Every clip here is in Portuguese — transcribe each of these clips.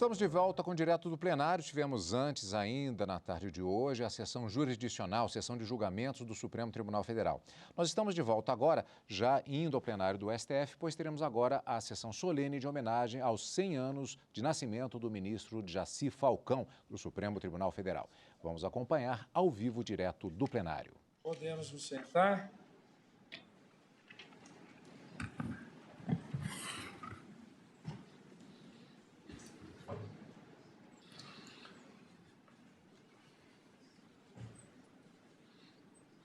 Estamos de volta com Direto do Plenário. Tivemos antes, ainda na tarde de hoje, a sessão jurisdicional, sessão de julgamentos do Supremo Tribunal Federal. Nós estamos de volta agora, já indo ao plenário do STF, pois teremos agora a sessão solene de homenagem aos 100 anos de nascimento do ministro Jaci Falcão, do Supremo Tribunal Federal. Vamos acompanhar ao vivo, direto do plenário. Podemos nos sentar.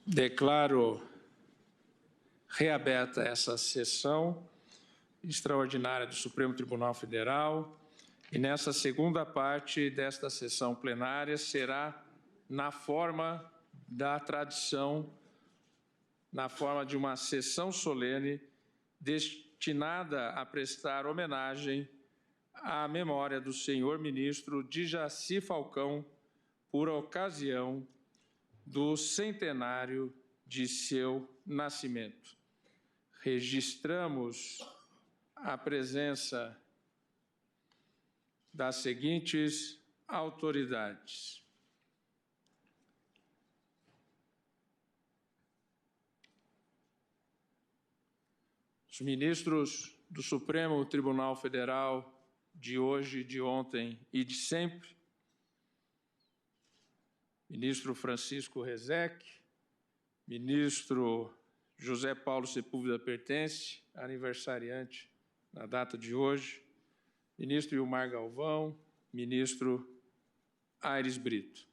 Declaro reaberta essa sessão extraordinária do Supremo Tribunal Federal e nessa segunda parte desta sessão plenária será na forma da tradição, na forma de uma sessão solene destinada a prestar homenagem à memória do senhor ministro Jaci Falcão por ocasião do centenário de seu nascimento. Registramos a presença das seguintes autoridades: os ministros do Supremo Tribunal Federal de hoje, de ontem e de sempre, ministro Francisco Rezec, ministro José Paulo Sepúlveda Pertence, aniversariante na data de hoje, ministro Ilmar Galvão, ministro Aires Brito.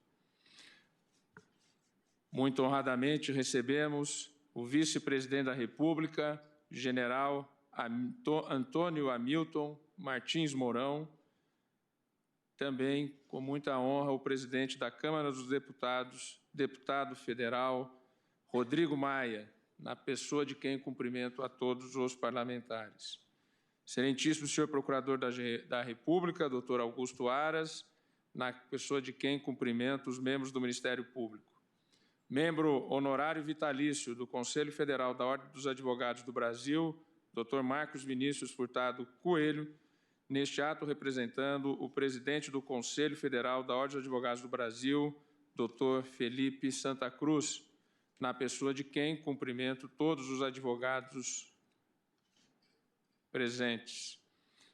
Muito honradamente recebemos o vice-presidente da República, general Antônio Hamilton Martins Mourão, também, com muita honra, o presidente da Câmara dos Deputados, deputado federal Rodrigo Maia, na pessoa de quem cumprimento a todos os parlamentares. Excelentíssimo senhor Procurador da República, doutor Augusto Aras, na pessoa de quem cumprimento os membros do Ministério Público. Membro honorário vitalício do Conselho Federal da Ordem dos Advogados do Brasil, doutor Marcos Vinícius Furtado Coelho, neste ato representando o presidente do Conselho Federal da Ordem dos Advogados do Brasil, doutor Felipe Santa Cruz, na pessoa de quem cumprimento todos os advogados presentes.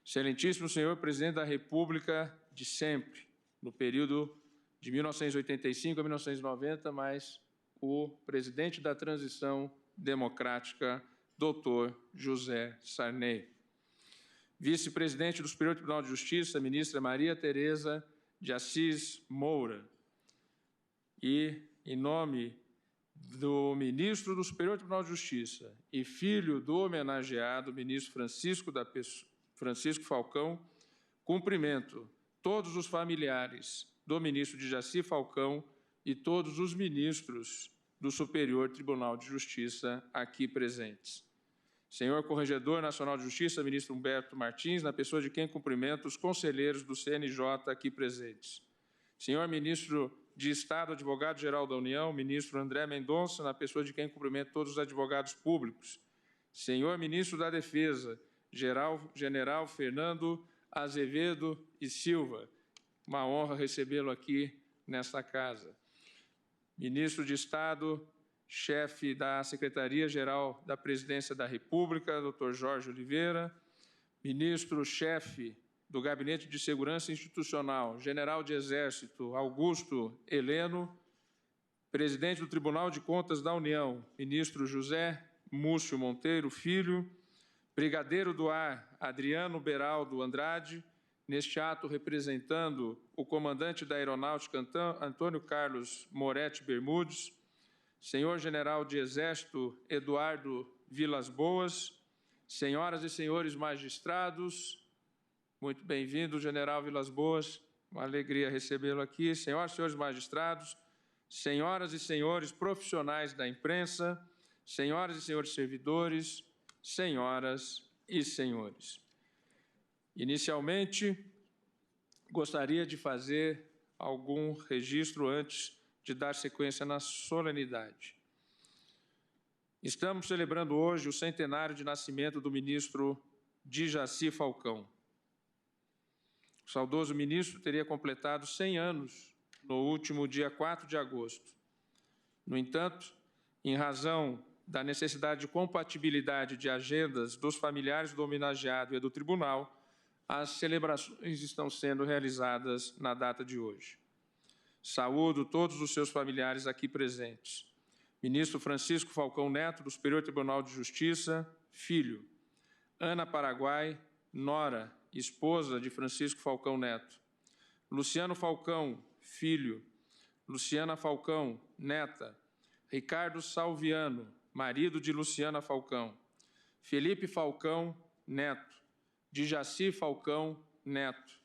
Excelentíssimo senhor presidente da República de sempre, no período de 1985 a 1990, mais o presidente da transição democrática, doutor José Sarney. Vice-presidente do Superior Tribunal de Justiça, ministra Maria Tereza de Assis Moura. E, em nome do ministro do Superior Tribunal de Justiça e filho do homenageado, ministro Francisco Falcão, cumprimento todos os familiares do ministro Jaci Falcão e todos os ministros do Superior Tribunal de Justiça aqui presentes. Senhor Corregedor Nacional de Justiça, ministro Humberto Martins, na pessoa de quem cumprimento os conselheiros do CNJ aqui presentes. Senhor ministro de Estado, advogado-geral da União, ministro André Mendonça, na pessoa de quem cumprimento todos os advogados públicos. Senhor ministro da Defesa, general Fernando Azevedo e Silva, uma honra recebê-lo aqui nesta casa. Ministro de Estado, chefe da Secretaria-Geral da Presidência da República, doutor Jorge Oliveira, ministro-chefe do Gabinete de Segurança Institucional, general de Exército Augusto Heleno, presidente do Tribunal de Contas da União, ministro José Múcio Monteiro Filho, brigadeiro do Ar Adriano Beraldo Andrade, neste ato representando o comandante da Aeronáutica Antônio Carlos Moretti Bermudes, senhor general de Exército Eduardo Vilas Boas, senhoras e senhores magistrados, muito bem-vindo, general Vilas Boas, uma alegria recebê-lo aqui, senhoras e senhores magistrados, senhoras e senhores profissionais da imprensa, senhoras e senhores servidores, senhoras e senhores. Inicialmente, gostaria de fazer algum registro antes de dar sequência na solenidade. Estamos celebrando hoje o centenário de nascimento do ministro Jaci Falcão. O saudoso ministro teria completado 100 anos no último dia 4 de agosto. No entanto, em razão da necessidade de compatibilidade de agendas dos familiares do homenageado e do tribunal, as celebrações estão sendo realizadas na data de hoje. Saúdo todos os seus familiares aqui presentes. Ministro Francisco Falcão Neto, do Superior Tribunal de Justiça, filho. Ana Paraguai, nora, esposa de Francisco Falcão Neto. Luciano Falcão, filho. Luciana Falcão, neta. Ricardo Salviano, marido de Luciana Falcão. Felipe Falcão, neto. Dijaci Falcão, neto.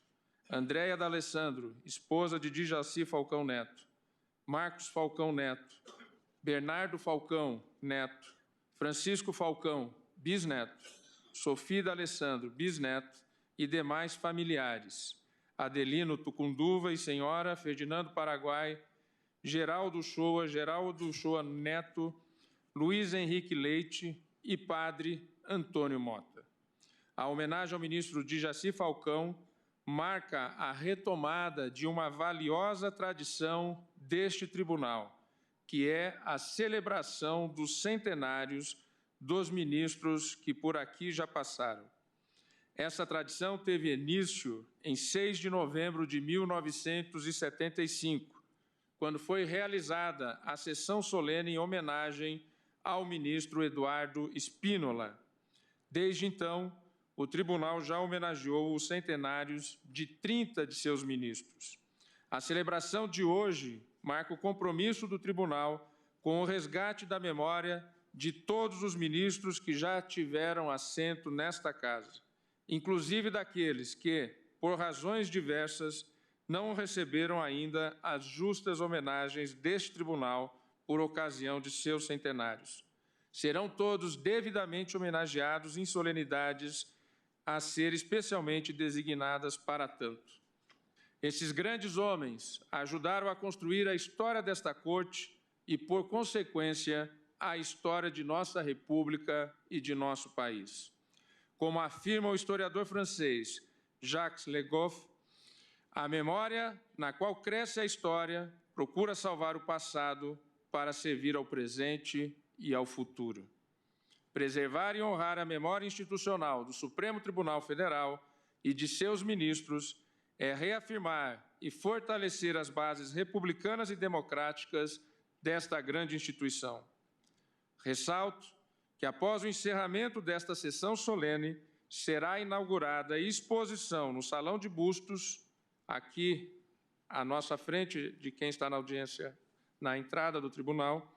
Andréia D'Alessandro, esposa de Dijaci Falcão Neto. Marcos Falcão Neto. Bernardo Falcão, neto. Francisco Falcão, bisneto. Sofia D'Alessandro, bisneto. E demais familiares. Adelino Tucunduva e senhora, Ferdinando Paraguai, Geraldo Shoa Neto, Luiz Henrique Leite e padre Antônio Mota. A homenagem ao ministro Dijaci Falcão marca a retomada de uma valiosa tradição deste tribunal, que é a celebração dos centenários dos ministros que por aqui já passaram. Essa tradição teve início em 6 de novembro de 1975, quando foi realizada a sessão solene em homenagem ao ministro Eduardo Spínola. Desde então, o tribunal já homenageou os centenários de 30 de seus ministros. A celebração de hoje marca o compromisso do tribunal com o resgate da memória de todos os ministros que já tiveram assento nesta casa, inclusive daqueles que, por razões diversas, não receberam ainda as justas homenagens deste tribunal por ocasião de seus centenários. Serão todos devidamente homenageados em solenidades a ser especialmente designadas para tanto. Esses grandes homens ajudaram a construir a história desta corte e, por consequência, a história de nossa República e de nosso país. Como afirma o historiador francês Jacques Le Goff, a memória na qual cresce a história procura salvar o passado para servir ao presente e ao futuro. Preservar e honrar a memória institucional do Supremo Tribunal Federal e de seus ministros é reafirmar e fortalecer as bases republicanas e democráticas desta grande instituição. Ressalto que, após o encerramento desta sessão solene, será inaugurada a exposição no Salão de Bustos, aqui à nossa frente de quem está na audiência na entrada do tribunal,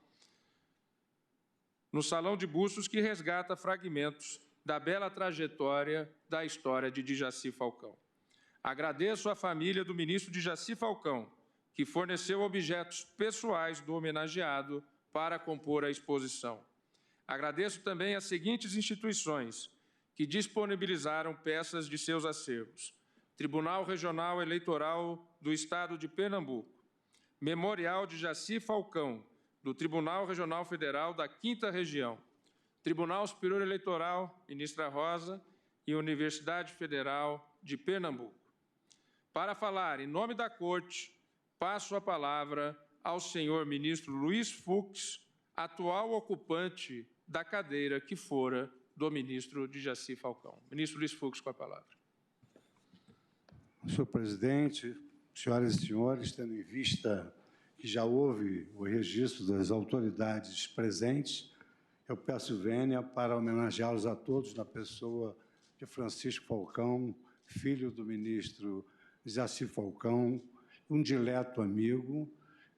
no Salão de Bustos, que resgata fragmentos da bela trajetória da história de Dijaci Falcão. Agradeço à família do ministro Dijaci Falcão, que forneceu objetos pessoais do homenageado para compor a exposição. Agradeço também às seguintes instituições que disponibilizaram peças de seus acervos: Tribunal Regional Eleitoral do Estado de Pernambuco, Memorial Dijaci Falcão, do Tribunal Regional Federal da 5ª Região, Tribunal Superior Eleitoral, ministra Rosa, e Universidade Federal de Pernambuco. Para falar em nome da Corte, passo a palavra ao senhor ministro Luiz Fux, atual ocupante da cadeira que fora do ministro Dijaci Falcão. Ministro Luiz Fux, com a palavra. Senhor presidente, senhoras e senhores, tendo em vista que já houve o registro das autoridades presentes, eu peço vênia para homenageá-los a todos na pessoa de Francisco Falcão, filho do ministro Dijaci Falcão, um dileto amigo,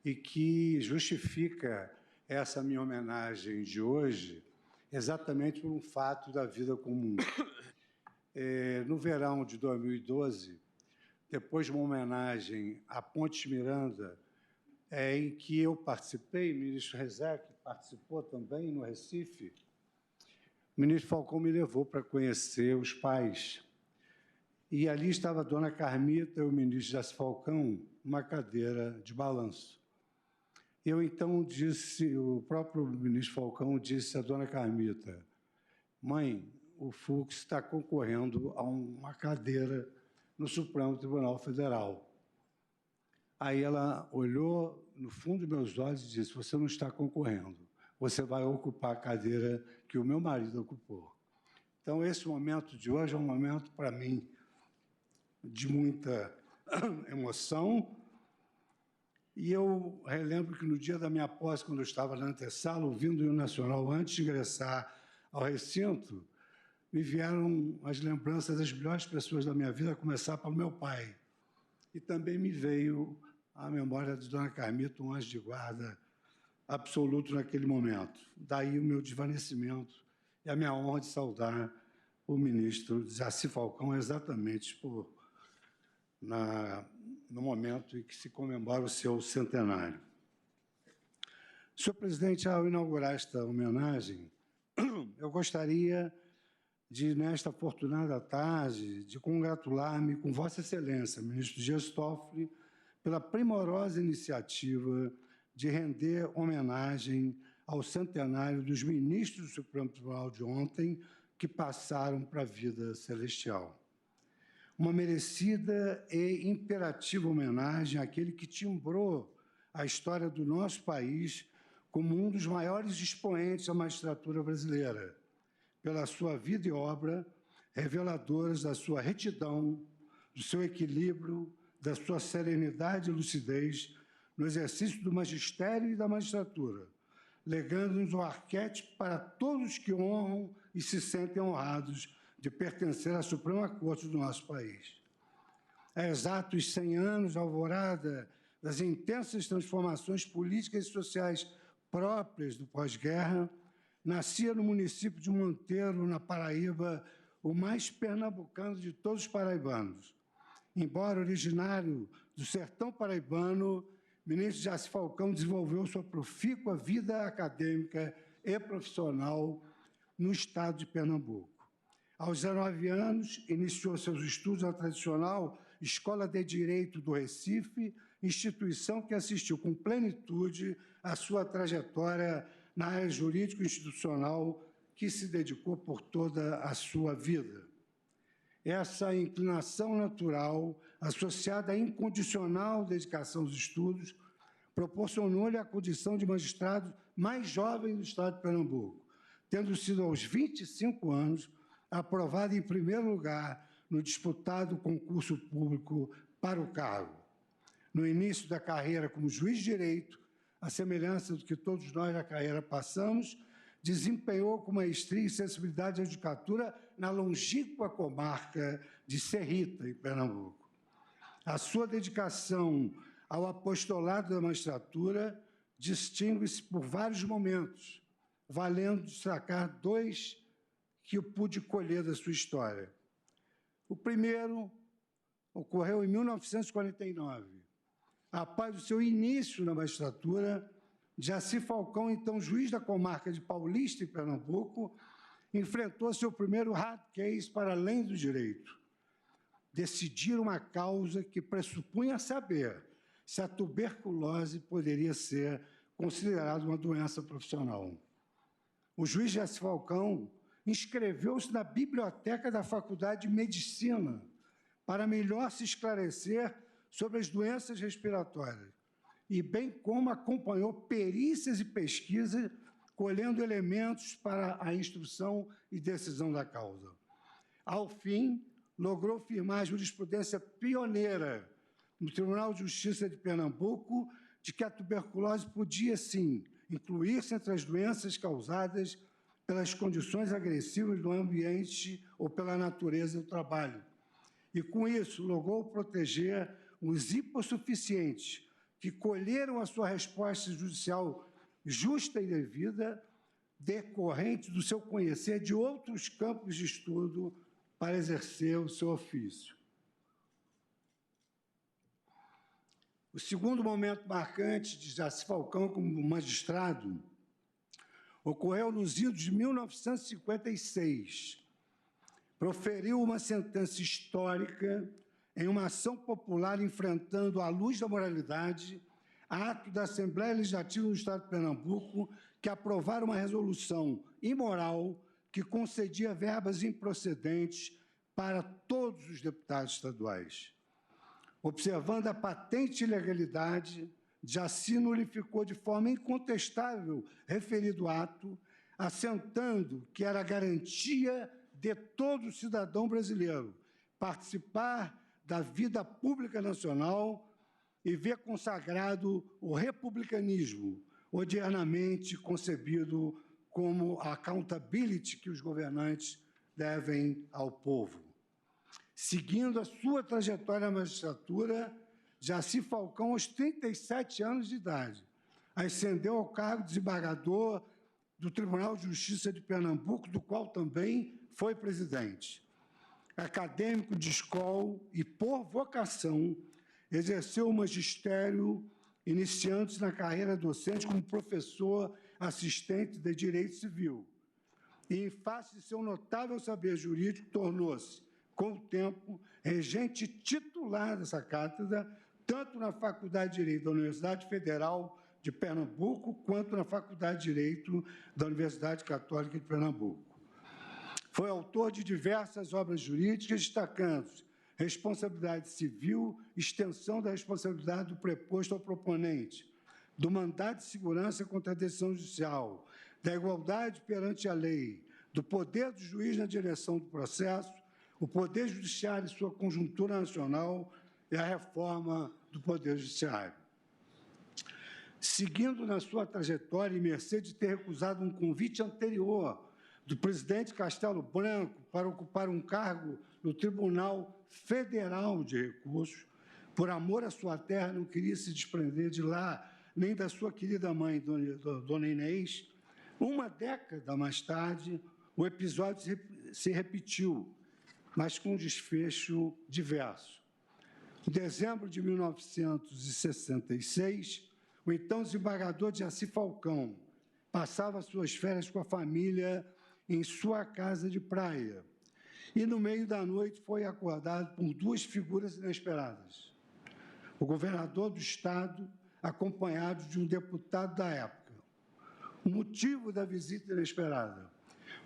e que justifica essa minha homenagem de hoje exatamente por um fato da vida comum. No verão de 2012, depois de uma homenagem à Ponte Miranda, em que eu participei, o ministro Rezec participou também no Recife, o ministro Falcão me levou para conhecer os pais. E ali estava a dona Carmita e o ministro Dijaci Falcão, numa cadeira de balanço. Eu, então, disse, o próprio ministro Falcão disse à dona Carmita: mãe, o Fux está concorrendo a uma cadeira no Supremo Tribunal Federal. Aí ela olhou no fundo dos meus olhos e disse: você não está concorrendo, você vai ocupar a cadeira que o meu marido ocupou. Então, esse momento de hoje é um momento, para mim, de muita emoção. E eu relembro que no dia da minha posse, quando eu estava na antessala, ouvindo o hino nacional, antes de ingressar ao recinto, me vieram as lembranças das melhores pessoas da minha vida, a começar pelo meu pai. E também me veio a memória de Dona Carmita, um anjo de guarda absoluto naquele momento. Daí o meu desvanecimento e a minha honra de saudar o ministro Jaci Falcão, exatamente no momento em que se comemora o seu centenário. Senhor presidente, ao inaugurar esta homenagem, eu gostaria de, nesta afortunada tarde, de congratular-me com Vossa Excelência, ministro Dias Toffoli, pela primorosa iniciativa de render homenagem ao centenário dos ministros do Supremo Tribunal de ontem, que passaram para a vida celestial. Uma merecida e imperativa homenagem àquele que timbrou a história do nosso país como um dos maiores expoentes da magistratura brasileira, pela sua vida e obra, reveladoras da sua retidão, do seu equilíbrio, da sua serenidade e lucidez no exercício do magistério e da magistratura, legando-nos o arquétipo para todos que honram e se sentem honrados de pertencer à Suprema Corte do nosso país. Há exatos 100 anos, a alvorada das intensas transformações políticas e sociais próprias do pós-guerra, nascia no município de Monteiro, na Paraíba, o mais pernambucano de todos os paraibanos. Embora originário do sertão paraibano, o ministro Jaci Falcão desenvolveu sua profícua vida acadêmica e profissional no estado de Pernambuco. Aos 19 anos, iniciou seus estudos na tradicional Escola de Direito do Recife, instituição que assistiu com plenitude à sua trajetória na área jurídico-institucional, que se dedicou por toda a sua vida. Essa inclinação natural, associada à incondicional dedicação aos estudos, proporcionou-lhe a condição de magistrado mais jovem do estado de Pernambuco, tendo sido aos 25 anos aprovado em primeiro lugar no disputado concurso público para o cargo. No início da carreira como juiz de direito, à semelhança do que todos nós na carreira passamos, desempenhou com maestria e sensibilidade a judicatura na longínqua comarca de Serrita, em Pernambuco. A sua dedicação ao apostolado da magistratura distingue-se por vários momentos, valendo destacar dois que eu pude colher da sua história. O primeiro ocorreu em 1949. Após o seu início na magistratura, Jaci Falcão, então juiz da comarca de Paulista, em Pernambuco, enfrentou seu primeiro hard case para além do direito. Decidir uma causa que pressupunha saber se a tuberculose poderia ser considerada uma doença profissional. O juiz Jaci Falcão inscreveu-se na biblioteca da Faculdade de Medicina para melhor se esclarecer sobre as doenças respiratórias, e bem como acompanhou perícias e pesquisas, colhendo elementos para a instrução e decisão da causa. Ao fim, logrou firmar a jurisprudência pioneira no Tribunal de Justiça de Pernambuco de que a tuberculose podia, sim, incluir-se entre as doenças causadas pelas condições agressivas do ambiente ou pela natureza do trabalho. E, com isso, logrou proteger os hipossuficientes que colheram a sua resposta judicial justa e devida, decorrente do seu conhecer de outros campos de estudo para exercer o seu ofício. O segundo momento marcante de Jaci Falcão como magistrado ocorreu nos idos de 1956. Proferiu uma sentença histórica em uma ação popular enfrentando, à luz da moralidade, ato da Assembleia Legislativa do Estado de Pernambuco que aprovaram uma resolução imoral que concedia verbas improcedentes para todos os deputados estaduais. Observando a patente ilegalidade, Jaci nulificou de forma incontestável referido ato, assentando que era garantia de todo cidadão brasileiro participar da vida pública nacional e ver consagrado o republicanismo, odiernamente concebido como a accountability que os governantes devem ao povo. Seguindo a sua trajetória na magistratura, Jaci Falcão, aos 37 anos de idade, ascendeu ao cargo de desembargador do Tribunal de Justiça de Pernambuco, do qual também foi presidente. Acadêmico de escola e, por vocação, exerceu o magistério, iniciando-se na carreira docente como professor assistente de Direito Civil. E, em face de seu notável saber jurídico, tornou-se, com o tempo, regente titular dessa cátedra, tanto na Faculdade de Direito da Universidade Federal de Pernambuco, quanto na Faculdade de Direito da Universidade Católica de Pernambuco. Foi autor de diversas obras jurídicas, destacando responsabilidade civil, extensão da responsabilidade do preposto ao proponente, do mandado de segurança contra a decisão judicial, da igualdade perante a lei, do poder do juiz na direção do processo, o poder judiciário e sua conjuntura nacional e a reforma do poder judiciário. Seguindo na sua trajetória, e mercê de ter recusado um convite anterior do presidente Castelo Branco para ocupar um cargo no Tribunal Federal de Recursos, por amor à sua terra, não queria se desprender de lá, nem da sua querida mãe, Dona Inês. Uma década mais tarde, o episódio se repetiu, mas com um desfecho diverso. Em dezembro de 1966, o então desembargador Jaci Falcão passava suas férias com a família em sua casa de praia e, no meio da noite, foi acordado por duas figuras inesperadas. O governador do Estado, acompanhado de um deputado da época. O motivo da visita inesperada: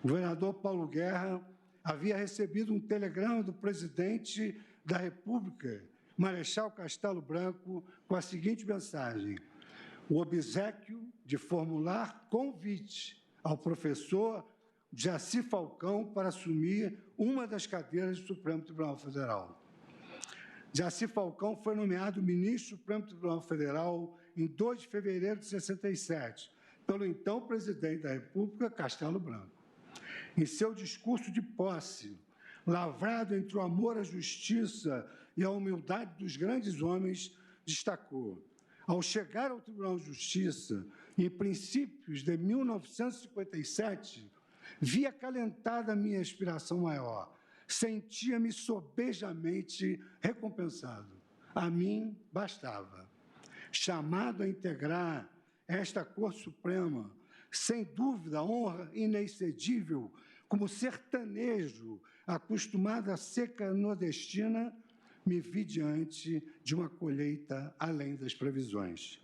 o governador Paulo Guerra havia recebido um telegrama do presidente da República, Marechal Castelo Branco, com a seguinte mensagem: o obséquio de formular convite ao professor Jaci Falcão para assumir uma das cadeiras do Supremo Tribunal Federal. Jaci Falcão foi nomeado ministro do Supremo Tribunal Federal em 2 de fevereiro de 67, pelo então presidente da República, Castelo Branco. Em seu discurso de posse, lavrado entre o amor à justiça e a humildade dos grandes homens, destacou: ao chegar ao Tribunal de Justiça, em princípios de 1957, vi acalentada a minha aspiração maior, sentia-me sobejamente recompensado. A mim bastava. Chamado a integrar esta Corte Suprema, sem dúvida, honra inexcedível, como sertanejo acostumado à seca nordestina, me vi diante de uma colheita além das previsões.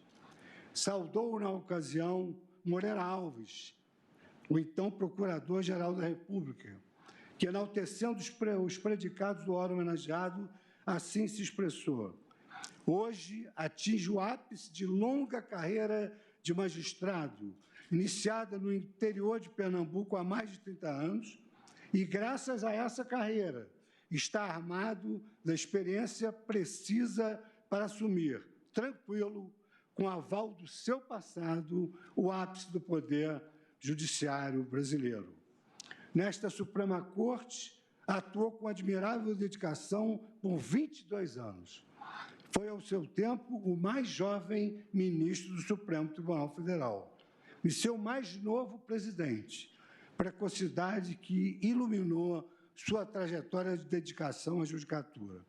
Saudou, na ocasião, Moreira Alves, o então Procurador-Geral da República, que, enaltecendo os predicados do órgão homenageado, assim se expressou: hoje atinge o ápice de longa carreira de magistrado, iniciada no interior de Pernambuco há mais de 30 anos, e, graças a essa carreira, está armado da experiência precisa para assumir, tranquilo, com aval do seu passado, o ápice do poder judiciário brasileiro. Nesta Suprema Corte, atuou com admirável dedicação por 22 anos. Foi, ao seu tempo, o mais jovem ministro do Supremo Tribunal Federal e seu mais novo presidente, precocidade que iluminou sua trajetória de dedicação à judicatura.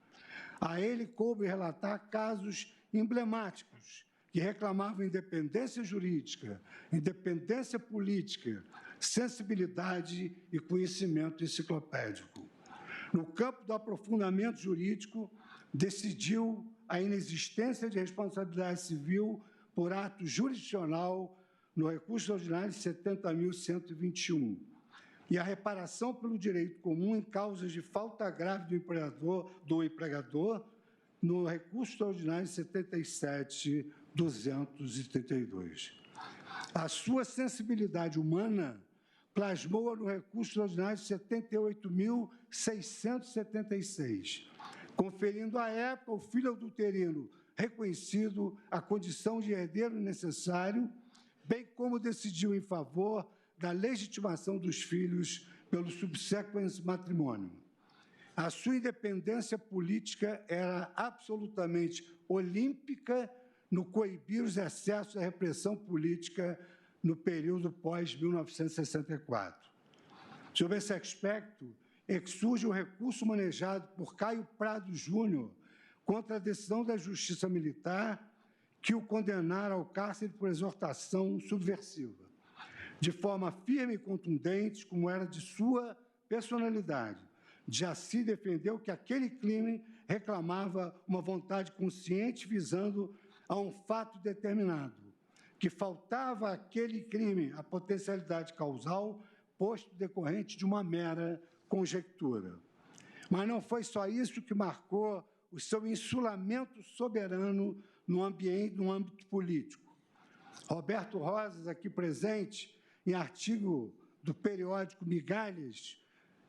A ele coube relatar casos emblemáticos que reclamavam independência jurídica, independência política, sensibilidade e conhecimento enciclopédico. No campo do aprofundamento jurídico, decidiu a inexistência de responsabilidade civil por ato jurisdicional no recurso ordinário 70.121. e a reparação pelo direito comum em causas de falta grave do empregador no recurso extraordinário 77.232. A sua sensibilidade humana plasmou-a no recurso extraordinário 78.676, conferindo à época ao filho adulterino reconhecido a condição de herdeiro necessário, bem como decidiu em favor da legitimação dos filhos pelo subsequent matrimônio. A sua independência política era absolutamente olímpica no coibir os excessos da repressão política no período pós-1964. Sobre esse aspecto, surge o recurso manejado por Caio Prado Júnior contra a decisão da Justiça Militar que o condenara ao cárcere por exortação subversiva, de forma firme e contundente, como era de sua personalidade. Jaci defendeu que aquele crime reclamava uma vontade consciente visando a um fato determinado, que faltava àquele crime a potencialidade causal, posto decorrente de uma mera conjectura. Mas não foi só isso que marcou o seu insulamento soberano no âmbito político. Roberto Rosas, aqui presente, em artigo do periódico Migalhas,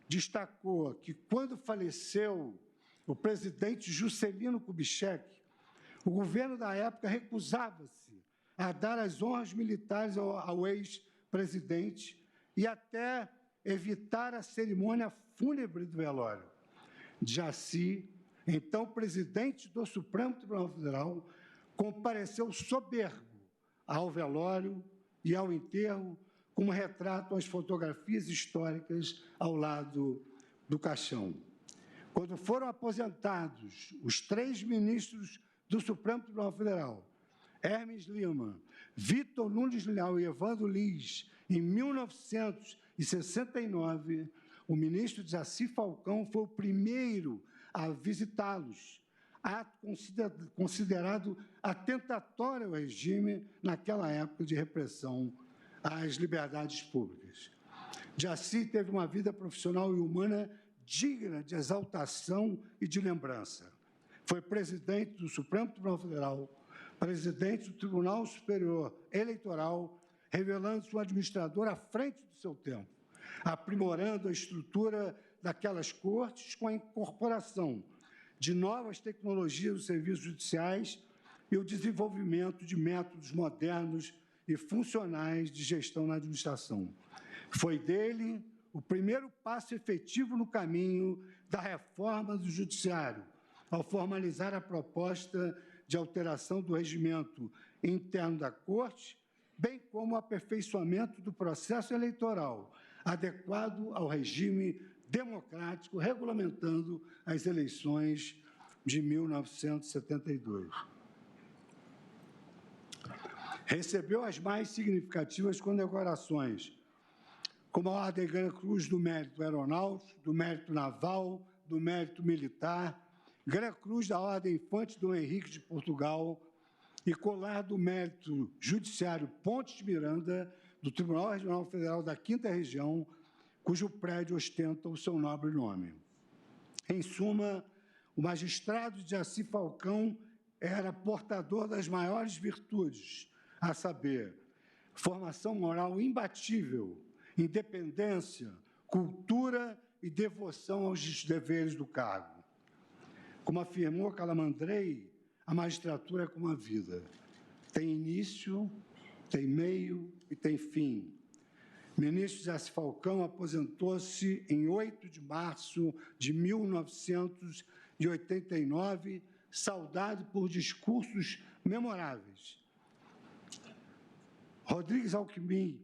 destacou que, quando faleceu o presidente Juscelino Kubitschek, o governo da época recusava-se a dar as honras militares ao ex-presidente e até evitar a cerimônia fúnebre do velório. Jaci, então presidente do Supremo Tribunal Federal, compareceu soberbo ao velório e ao enterro, como retratam as fotografias históricas ao lado do caixão. Quando foram aposentados os 3 ministros do Supremo Tribunal Federal, Hermes Lima, Vitor Nunes Leal e Evandro Lins, em 1969, o ministro Jaci Falcão foi o primeiro a visitá-los, ato considerado atentatório ao regime naquela época de repressão às liberdades públicas. Jaci teve uma vida profissional e humana digna de exaltação e de lembrança. Foi presidente do Supremo Tribunal Federal, presidente do Tribunal Superior Eleitoral, revelando-se um administrador à frente do seu tempo, aprimorando a estrutura daquelas cortes com a incorporação de novas tecnologias dos serviços judiciais e o desenvolvimento de métodos modernos e funcionais de gestão na administração. Foi dele o primeiro passo efetivo no caminho da reforma do judiciário, ao formalizar a proposta de alteração do regimento interno da Corte, bem como o aperfeiçoamento do processo eleitoral, adequado ao regime democrático, regulamentando as eleições de 1972. Recebeu as mais significativas condecorações, como a Ordem Gran Cruz do Mérito Aeronáutico, do Mérito Naval, do Mérito Militar, Gran Cruz da Ordem Infante Dom Henrique de Portugal e Colar do Mérito Judiciário Pontes de Miranda, do Tribunal Regional Federal da 5ª Região, cujo prédio ostenta o seu nobre nome. Em suma, o magistrado Jaci Falcão era portador das maiores virtudes, a saber, formação moral imbatível, independência, cultura e devoção aos deveres do cargo. Como afirmou Calamandrei, a magistratura é como a vida. Tem início, tem meio e tem fim. O ministro Jaci Falcão aposentou-se em 8 de março de 1989, saudado por discursos memoráveis. Rodrigues Alckmin,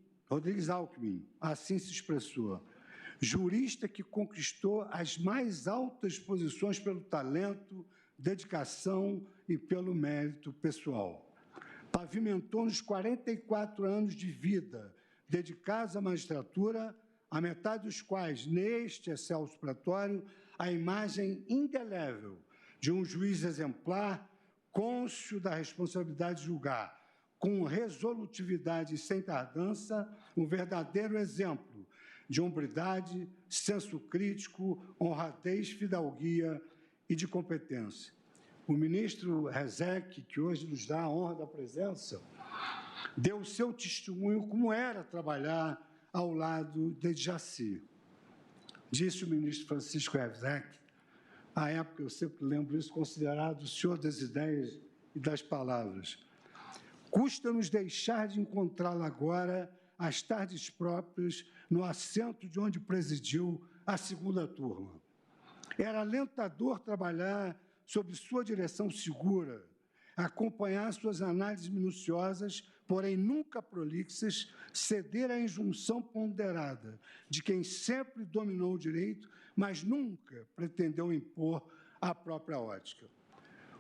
assim se expressou, jurista que conquistou as mais altas posições pelo talento, dedicação e pelo mérito pessoal. Pavimentou nos 44 anos de vida dedicados à magistratura, a metade dos quais, neste excelso pretório, a imagem indelével de um juiz exemplar, cônscio da responsabilidade de julgar, com resolutividade e sem tardança, um verdadeiro exemplo de hombridade, senso crítico, honradez, fidalguia e de competência. O ministro Rezec, que hoje nos dá a honra da presença, deu o seu testemunho como era trabalhar ao lado de Jaci. Disse o ministro Francisco Rezec, à época, eu sempre lembro isso, considerado o senhor das ideias e das palavras. Custa-nos deixar de encontrá-lo agora, às tardes próprias, no assento de onde presidiu a segunda turma. Era alentador trabalhar sob sua direção segura, acompanhar suas análises minuciosas, porém nunca prolixas, ceder à injunção ponderada de quem sempre dominou o direito, mas nunca pretendeu impor a própria ótica.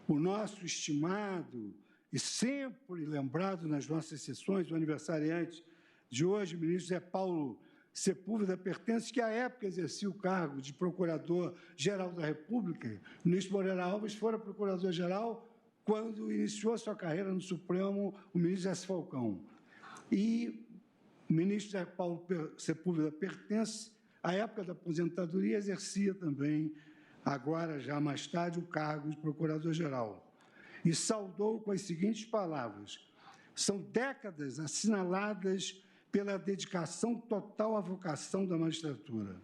O nosso estimado e sempre lembrado nas nossas sessões, o aniversariante de hoje, o ministro Zé Paulo Sepúlveda Pertence, que à época exercia o cargo de Procurador-Geral da República. O ministro Moreira Alves fora Procurador-Geral quando iniciou a sua carreira no Supremo o ministro José Falcão. E o ministro Zé Paulo Sepúlveda Pertence, à época da aposentadoria, exercia também, agora já mais tarde, o cargo de Procurador-Geral. E saudou com as seguintes palavras: são décadas assinaladas pela dedicação total à vocação da magistratura.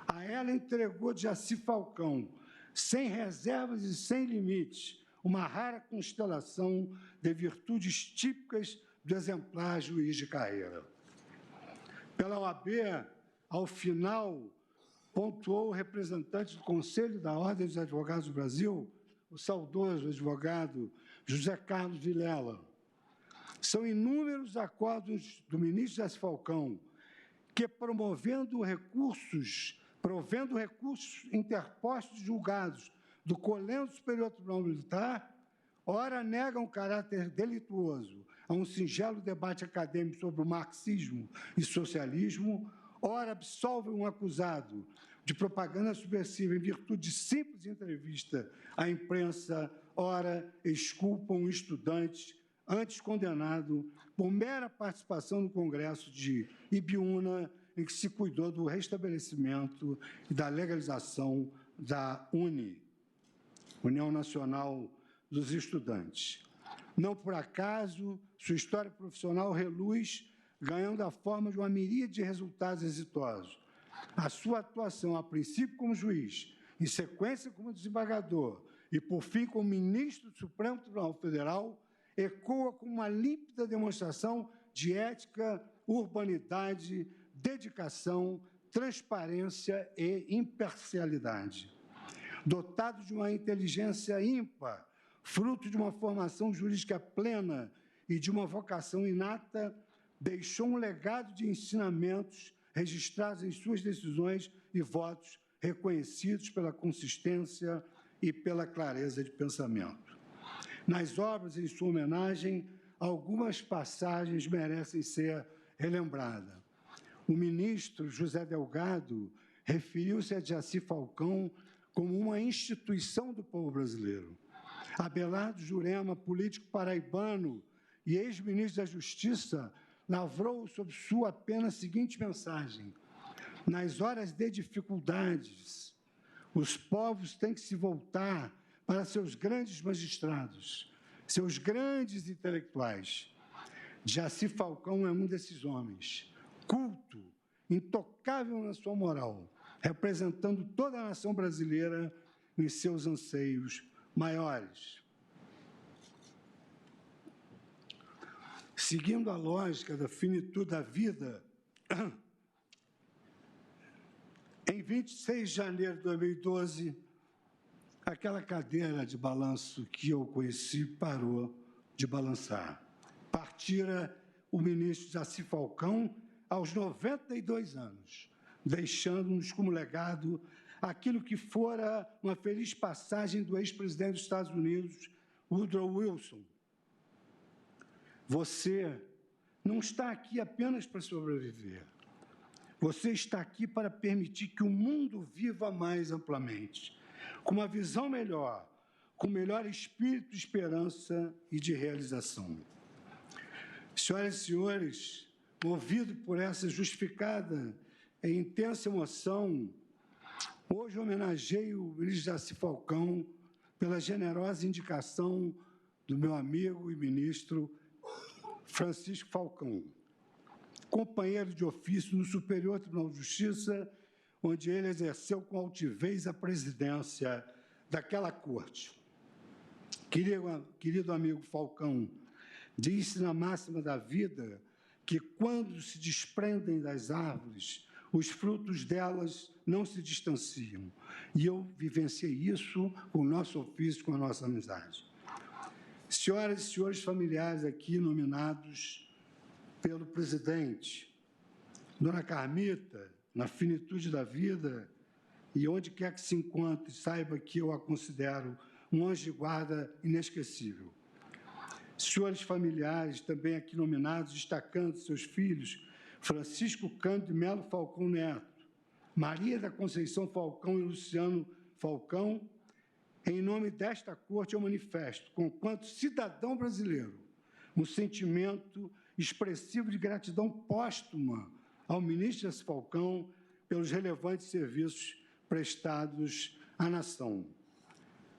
A ela entregou Jaci Falcão, sem reservas e sem limites, uma rara constelação de virtudes típicas do exemplar juiz de carreira. Pela OAB, ao final, pontuou o representante do Conselho da Ordem dos Advogados do Brasil, o saudoso advogado José Carlos Vilela. São inúmeros acordos do ministro Jaci Falcão que, provendo recursos interpostos julgados do Colégio Superior Tribunal Militar, ora negam caráter delituoso a um singelo debate acadêmico sobre o marxismo e socialismo, ora absolvem um acusado de propaganda subversiva em virtude de simples entrevista à imprensa, ora exculpam um estudante antes condenado por mera participação no Congresso de Ibiúna, em que se cuidou do restabelecimento e da legalização da UNE, União Nacional dos Estudantes. Não por acaso, sua história profissional reluz, ganhando a forma de uma miríade de resultados exitosos. A sua atuação, a princípio como juiz, em sequência como desembargador e, por fim, como ministro do Supremo Tribunal Federal, ecoa como uma límpida demonstração de ética, urbanidade, dedicação, transparência e imparcialidade. Dotado de uma inteligência ímpar, fruto de uma formação jurídica plena e de uma vocação inata, deixou um legado de ensinamentos registrados em suas decisões e votos, reconhecidos pela consistência e pela clareza de pensamento. Nas obras em sua homenagem, algumas passagens merecem ser relembradas. O ministro José Delgado referiu-se a Jaci Falcão como uma instituição do povo brasileiro. Abelardo Jurema, político paraibano e ex-ministro da Justiça, lavrou sob sua pena a seguinte mensagem: nas horas de dificuldades, os povos têm que se voltar para seus grandes magistrados, seus grandes intelectuais. Jaci Falcão é um desses homens, culto, intocável na sua moral, representando toda a nação brasileira em seus anseios maiores. Seguindo a lógica da finitude da vida, em 26 de janeiro de 2012, aquela cadeira de balanço que eu conheci parou de balançar. Partira o ministro Jaci Falcão aos 92 anos, deixando-nos como legado aquilo que fora uma feliz passagem do ex-presidente dos Estados Unidos, Woodrow Wilson. Você não está aqui apenas para sobreviver. Você está aqui para permitir que o mundo viva mais amplamente, com uma visão melhor, com melhor espírito de esperança e de realização. Senhoras e senhores, movido por essa justificada em intensa emoção, hoje homenageio o ministro Jaci Falcão pela generosa indicação do meu amigo e ministro Francisco Falcão, companheiro de ofício no Superior Tribunal de Justiça, onde ele exerceu com altivez a presidência daquela corte. Querido amigo Falcão, disse na máxima da vida que quando se desprendem das árvores, os frutos delas não se distanciam. E eu vivenciei isso com o nosso ofício, com a nossa amizade. Senhoras e senhores familiares aqui nominados pelo presidente, Dona Carmita, na finitude da vida, e onde quer que se encontre, saiba que eu a considero um anjo de guarda inesquecível. Senhores familiares, também aqui nominados, destacando seus filhos, Francisco Cândido de Melo Falcão Neto, Maria da Conceição Falcão e Luciano Falcão, em nome desta Corte eu manifesto, conquanto cidadão brasileiro, um sentimento expressivo de gratidão póstuma ao ministro Jaci Falcão pelos relevantes serviços prestados à nação.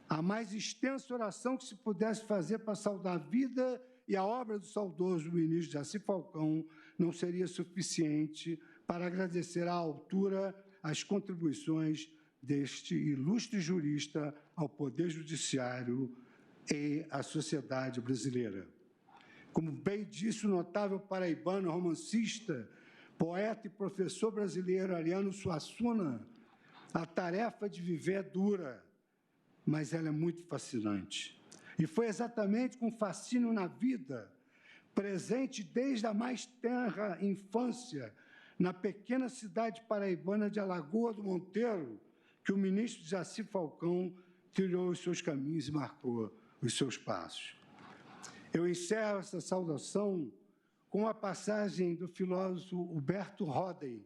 A mais extensa oração que se pudesse fazer para saudar a vida e a obra do saudoso ministro Jaci Falcão não seria suficiente para agradecer à altura as contribuições deste ilustre jurista ao Poder Judiciário e à sociedade brasileira. Como bem disse o notável paraibano, romancista, poeta e professor brasileiro Ariano Suassuna, a tarefa de viver é dura, mas ela é muito fascinante. E foi exatamente com fascínio na vida, presente desde a mais tenra infância, na pequena cidade paraibana de Alagoa do Monteiro, que o ministro Jaci Falcão trilhou os seus caminhos e marcou os seus passos. Eu encerro essa saudação com a passagem do filósofo Huberto Roden,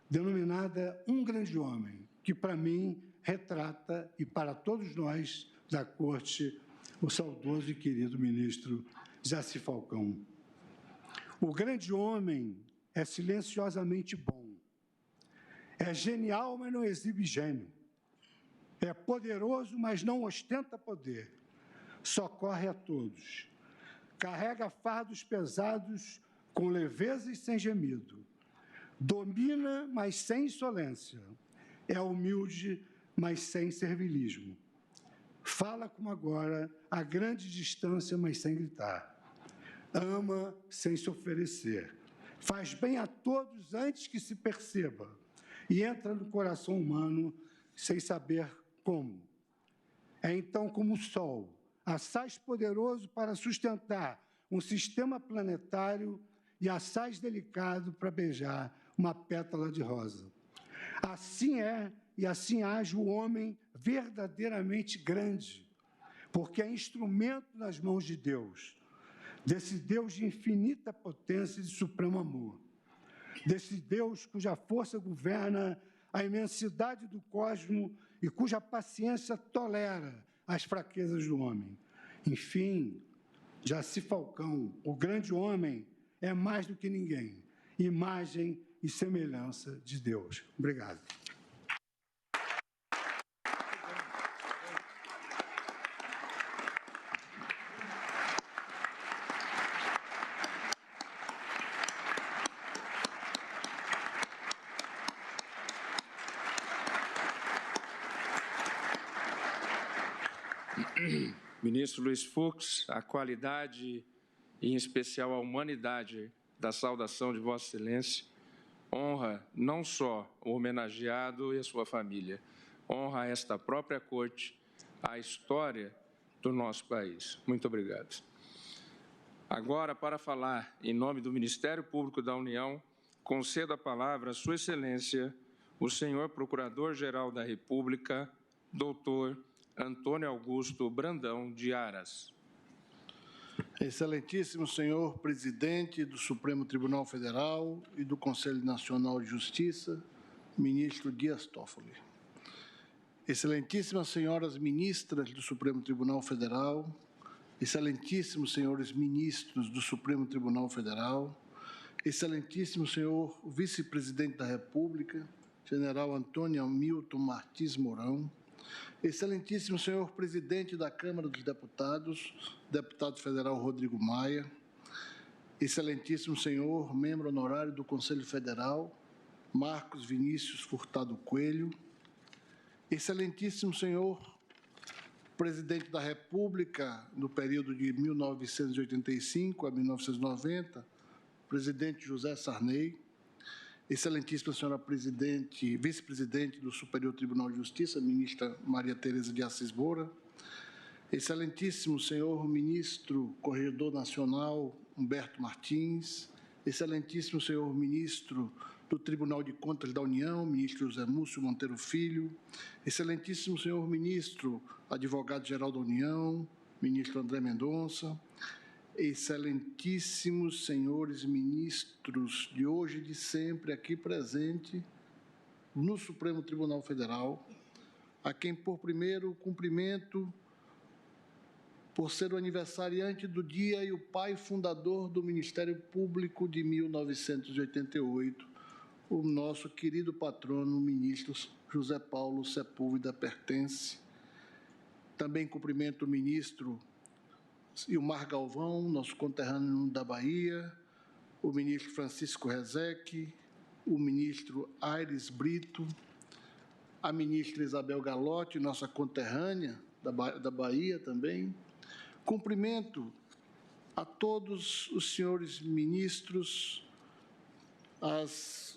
denominada Um Grande Homem, que, para mim, retrata, e para todos nós da Corte, o saudoso e querido ministro Jaci Falcão. O grande homem é silenciosamente bom. É genial, mas não exibe gênio. É poderoso, mas não ostenta poder. Socorre a todos. Carrega fardos pesados com leveza e sem gemido. Domina, mas sem insolência. É humilde, mas sem servilismo. Fala como agora, a grande distância, mas sem gritar. Ama sem se oferecer. Faz bem a todos antes que se perceba. E entra no coração humano sem saber como. É então como o sol, assaz poderoso para sustentar um sistema planetário e assaz delicado para beijar uma pétala de rosa. Assim é e assim age o homem verdadeiramente grande, porque é instrumento nas mãos de Deus, desse Deus de infinita potência e de supremo amor, desse Deus cuja força governa a imensidade do cosmos e cuja paciência tolera as fraquezas do homem. Enfim, Jaci Falcão, o grande homem, é mais do que ninguém, imagem e semelhança de Deus. Obrigado. Ministro Luiz Fux, a qualidade e, em especial, a humanidade da saudação de Vossa Excelência honra não só o homenageado e a sua família, honra esta própria Corte, a história do nosso país. Muito obrigado. Agora, para falar em nome do Ministério Público da União, concedo a palavra a Sua Excelência, o senhor Procurador-Geral da República, doutor Antônio Augusto Brandão de Aras. Excelentíssimo senhor Presidente do Supremo Tribunal Federal e do Conselho Nacional de Justiça, ministro Dias Toffoli. Excelentíssimas senhoras ministras do Supremo Tribunal Federal, excelentíssimos senhores ministros do Supremo Tribunal Federal, Excelentíssimo senhor Vice-Presidente da República, General Antônio Hamilton Martins Mourão, Excelentíssimo senhor Presidente da Câmara dos Deputados, Deputado Federal Rodrigo Maia, Excelentíssimo senhor Membro Honorário do Conselho Federal, Marcos Vinícius Furtado Coelho, Excelentíssimo senhor Presidente da República, no período de 1985 a 1990, Presidente José Sarney, Excelentíssima senhora Vice-Presidente do Superior Tribunal de Justiça, Ministra Maria Tereza de Assis Moura, Excelentíssimo senhor Ministro Corregedor Nacional Humberto Martins, Excelentíssimo senhor Ministro do Tribunal de Contas da União, Ministro José Múcio Monteiro Filho, Excelentíssimo senhor Ministro Advogado-Geral da União, Ministro André Mendonça, Excelentíssimos senhores ministros de hoje e de sempre aqui presente no Supremo Tribunal Federal, a quem por primeiro cumprimento por ser o aniversariante do dia e o pai fundador do Ministério Público de 1988, o nosso querido patrono, ministro José Paulo Sepúlveda Pertence. Também cumprimento o ministro Ilmar Galvão, nosso conterrâneo da Bahia, o ministro Francisco Rezec, o ministro Aires Brito, a ministra Isabel Galotti, nossa conterrânea da Bahia também. Cumprimento a todos os senhores ministros, aos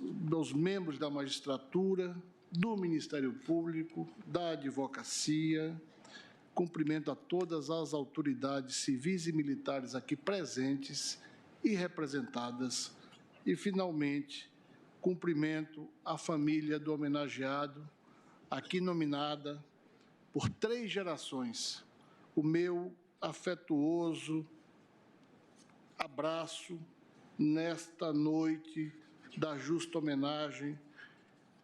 membros da magistratura, do Ministério Público, da advocacia. Cumprimento a todas as autoridades civis e militares aqui presentes e representadas. E, finalmente, cumprimento a família do homenageado, aqui nominada por 3 gerações. O meu afetuoso abraço nesta noite da justa homenagem,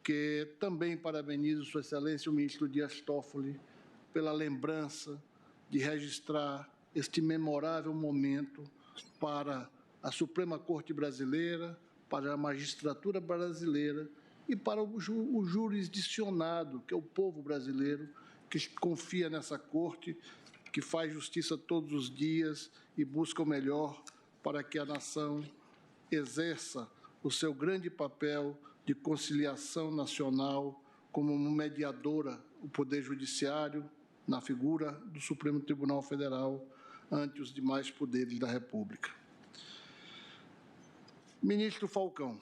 que também parabenizo Sua Excelência o ministro Dias Toffoli pela lembrança de registrar este memorável momento para a Suprema Corte Brasileira, para a magistratura brasileira e para o jurisdicionado, que é o povo brasileiro, que confia nessa corte, que faz justiça todos os dias e busca o melhor para que a nação exerça o seu grande papel de conciliação nacional como mediadora, o Poder Judiciário, na figura do Supremo Tribunal Federal, ante os demais poderes da República. Ministro Falcão,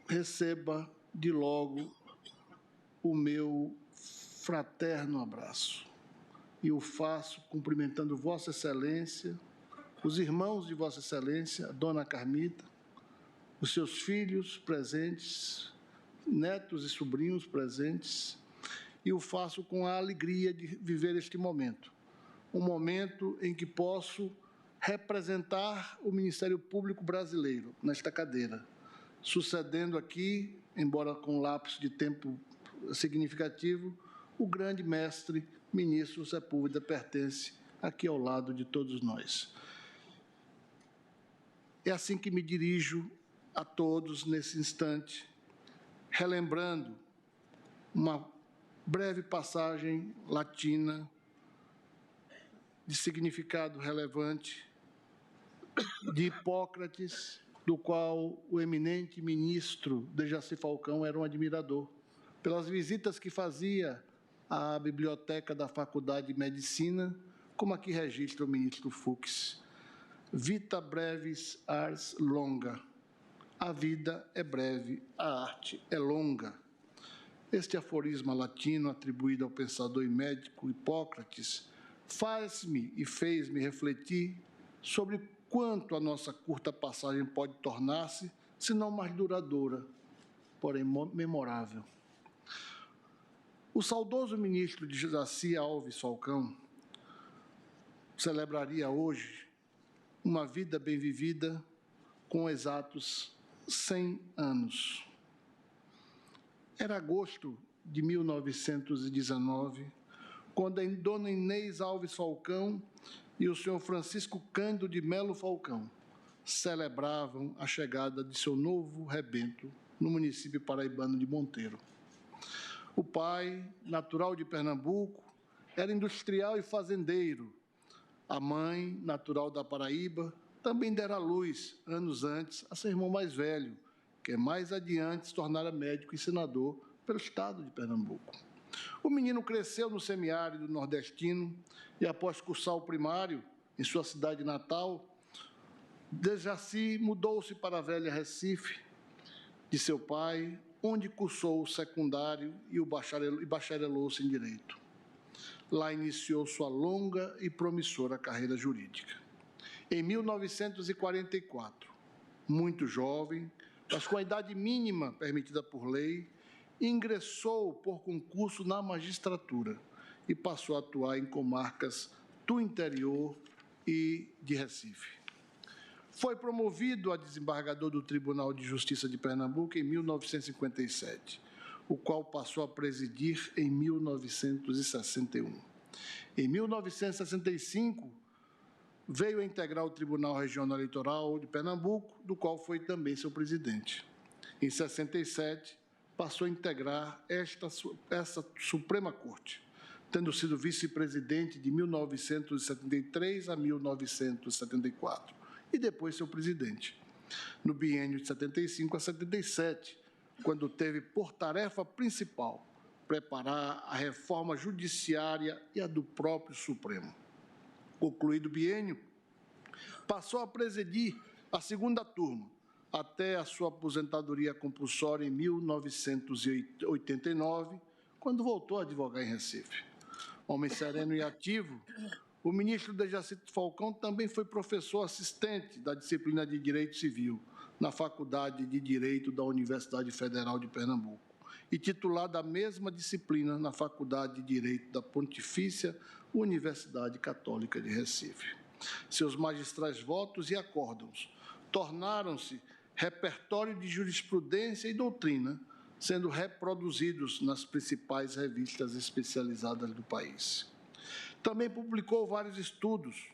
receba de logo o meu fraterno abraço. E o faço cumprimentando Vossa Excelência, os irmãos de Vossa Excelência, a Dona Carmita, os seus filhos presentes, netos e sobrinhos presentes, e o faço com a alegria de viver este momento. Um momento em que posso representar o Ministério Público brasileiro nesta cadeira, sucedendo aqui, embora com um lapso de tempo significativo, o grande mestre, ministro Sepúlveda Pertence, aqui ao lado de todos nós. É assim que me dirijo a todos nesse instante, relembrando uma breve passagem latina de significado relevante de Hipócrates, do qual o eminente ministro Dejaci Falcão era um admirador, pelas visitas que fazia à biblioteca da Faculdade de Medicina, como aqui registra o ministro Fux. Vita brevis ars longa. A vida é breve, a arte é longa. Este aforisma latino, atribuído ao pensador e médico Hipócrates, faz-me e fez-me refletir sobre quanto a nossa curta passagem pode tornar-se, se não mais duradoura, porém memorável. O saudoso ministro de Dejaci Alves Falcão celebraria hoje uma vida bem vivida com exatos 100 anos. Era agosto de 1919, quando a dona Inês Alves Falcão e o senhor Francisco Cândido de Melo Falcão celebravam a chegada de seu novo rebento no município paraibano de Monteiro. O pai, natural de Pernambuco, era industrial e fazendeiro. A mãe, natural da Paraíba, também dera à luz, anos antes, a seu irmão mais velho, que mais adiante se tornara médico e senador pelo estado de Pernambuco. O menino cresceu no semiárido nordestino e, após cursar o primário em sua cidade natal, Dejaci mudou-se para a velha Recife de seu pai, onde cursou o secundário e bacharelou-se em Direito. Lá iniciou sua longa e promissora carreira jurídica. Em 1944, muito jovem, mas com a idade mínima permitida por lei, ingressou por concurso na magistratura e passou a atuar em comarcas do interior e de Recife. Foi promovido a desembargador do Tribunal de Justiça de Pernambuco em 1957, o qual passou a presidir em 1961. Em 1965, veio a integrar o Tribunal Regional Eleitoral de Pernambuco, do qual foi também seu presidente. Em 67, passou a integrar essa Suprema Corte, tendo sido vice-presidente de 1973 a 1974, e depois seu presidente, no biênio de 75 a 77, quando teve por tarefa principal preparar a reforma judiciária e a do próprio Supremo. Concluído o biênio, passou a presidir a segunda turma, até a sua aposentadoria compulsória em 1989, quando voltou a advogar em Recife. Homem sereno e ativo, o ministro Dejaci Falcão também foi professor assistente da disciplina de Direito Civil na Faculdade de Direito da Universidade Federal de Pernambuco e titular da mesma disciplina na Faculdade de Direito da Pontifícia Universidade Católica de Recife. Seus magistrais votos e acórdãos tornaram-se repertório de jurisprudência e doutrina, sendo reproduzidos nas principais revistas especializadas do país. Também publicou vários estudos,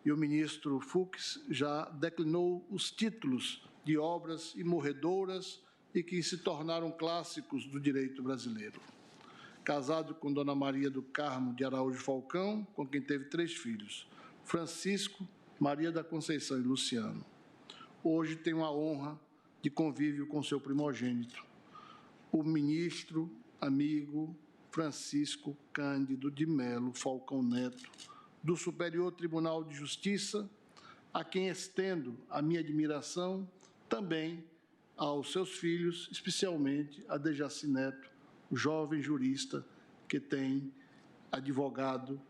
e o ministro Fux já declinou os títulos de obras imorredoras e que se tornaram clássicos do direito brasileiro. Casado com Dona Maria do Carmo de Araújo Falcão, com quem teve 3 filhos, Francisco, Maria da Conceição e Luciano. Hoje tenho a honra de convívio com seu primogênito, o ministro, amigo Francisco Cândido de Melo Falcão Neto, do Superior Tribunal de Justiça, a quem estendo a minha admiração também aos seus filhos, especialmente a Dejaci Neto, o jovem jurista que tem advogado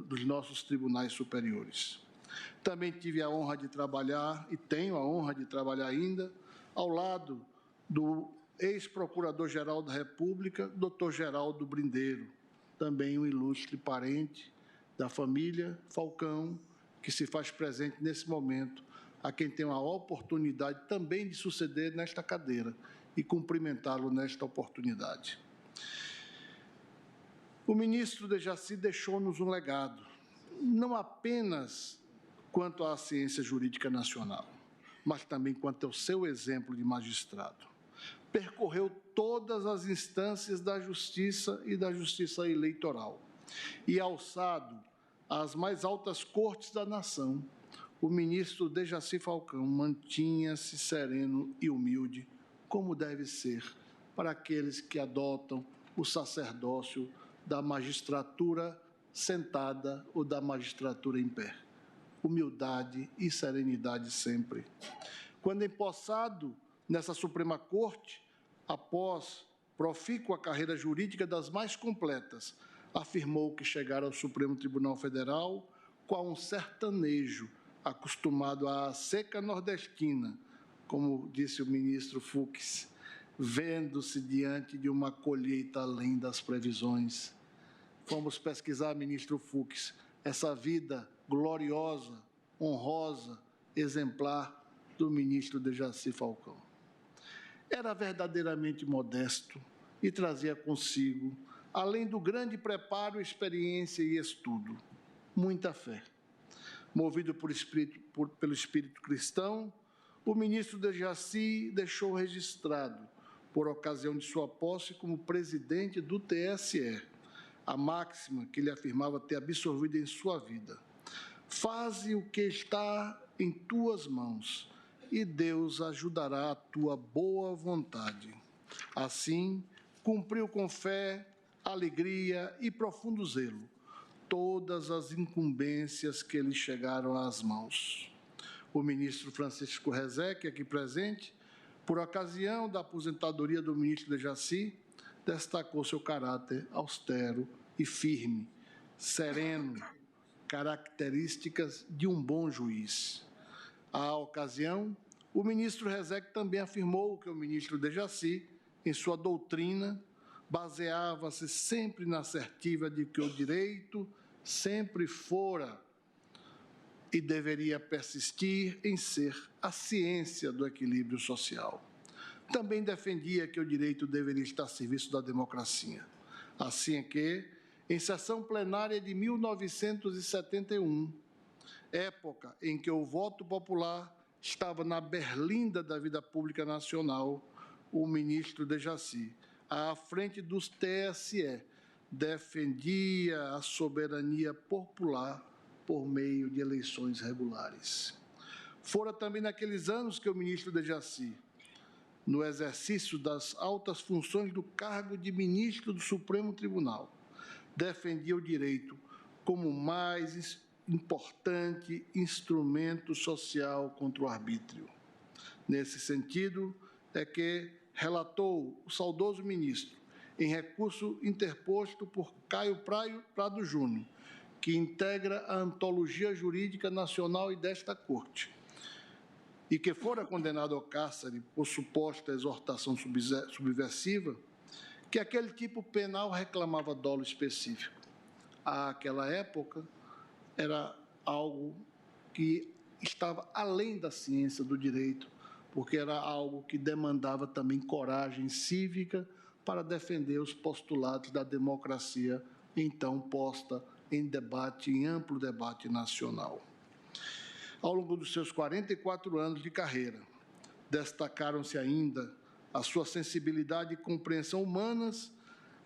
dos nossos tribunais superiores. Também tive a honra de trabalhar, e tenho a honra de trabalhar ainda, ao lado do ex-procurador-geral da República, Dr. Geraldo Brindeiro, também um ilustre parente da família Falcão, que se faz presente nesse momento, a quem tenho a oportunidade também de suceder nesta cadeira e cumprimentá-lo nesta oportunidade. O ministro Dejaci deixou-nos um legado, não apenas quanto à ciência jurídica nacional, mas também quanto ao seu exemplo de magistrado. Percorreu todas as instâncias da justiça e da justiça eleitoral e, alçado às mais altas cortes da nação, o ministro Dejaci Falcão mantinha-se sereno e humilde, como deve ser para aqueles que adotam o sacerdócio da magistratura sentada ou da magistratura em pé. Humildade e serenidade sempre. Quando empossado nessa Suprema Corte, após profícua carreira jurídica das mais completas, afirmou que chegara ao Supremo Tribunal Federal qual um sertanejo acostumado à seca nordestina, como disse o ministro Fux, vendo-se diante de uma colheita além das previsões. Fomos pesquisar, ministro Fux, essa vida gloriosa, honrosa, exemplar do ministro Dejaci Falcão. Era verdadeiramente modesto e trazia consigo, além do grande preparo, experiência e estudo, muita fé. Movido pelo espírito cristão, o ministro Dejaci deixou registrado, por ocasião de sua posse como presidente do TSE, a máxima que ele afirmava ter absorvido em sua vida: faze o que está em tuas mãos, e Deus ajudará a tua boa vontade. Assim, cumpriu com fé, alegria e profundo zelo todas as incumbências que lhe chegaram às mãos. O ministro Francisco Rezec, aqui presente, por ocasião da aposentadoria do ministro Dejaci, destacou seu caráter austero e firme, sereno, características de um bom juiz. À ocasião, o ministro Rezec também afirmou que o ministro Dejaci, em sua doutrina, baseava-se sempre na assertiva de que o direito sempre fora e deveria persistir em ser a ciência do equilíbrio social. Também defendia que o direito deveria estar a serviço da democracia. Assim é que, em sessão plenária de 1971, época em que o voto popular estava na berlinda da vida pública nacional, o ministro Dejaci, à frente dos TSE, defendia a soberania popular por meio de eleições regulares. Fora também naqueles anos que o ministro Dejaci, no exercício das altas funções do cargo de ministro do Supremo Tribunal, defendia o direito como o mais importante instrumento social contra o arbítrio. Nesse sentido, é que relatou o saudoso ministro, em recurso interposto por Caio Prado Júnior, que integra a Antologia Jurídica Nacional e desta Corte, e que fora condenado ao cárcere por suposta exortação subversiva, que aquele tipo penal reclamava dolo específico. Àquela época, era algo que estava além da ciência do direito, porque era algo que demandava também coragem cívica para defender os postulados da democracia, então posta em debate, em amplo debate nacional. Ao longo dos seus 44 anos de carreira, destacaram-se ainda a sua sensibilidade e compreensão humanas,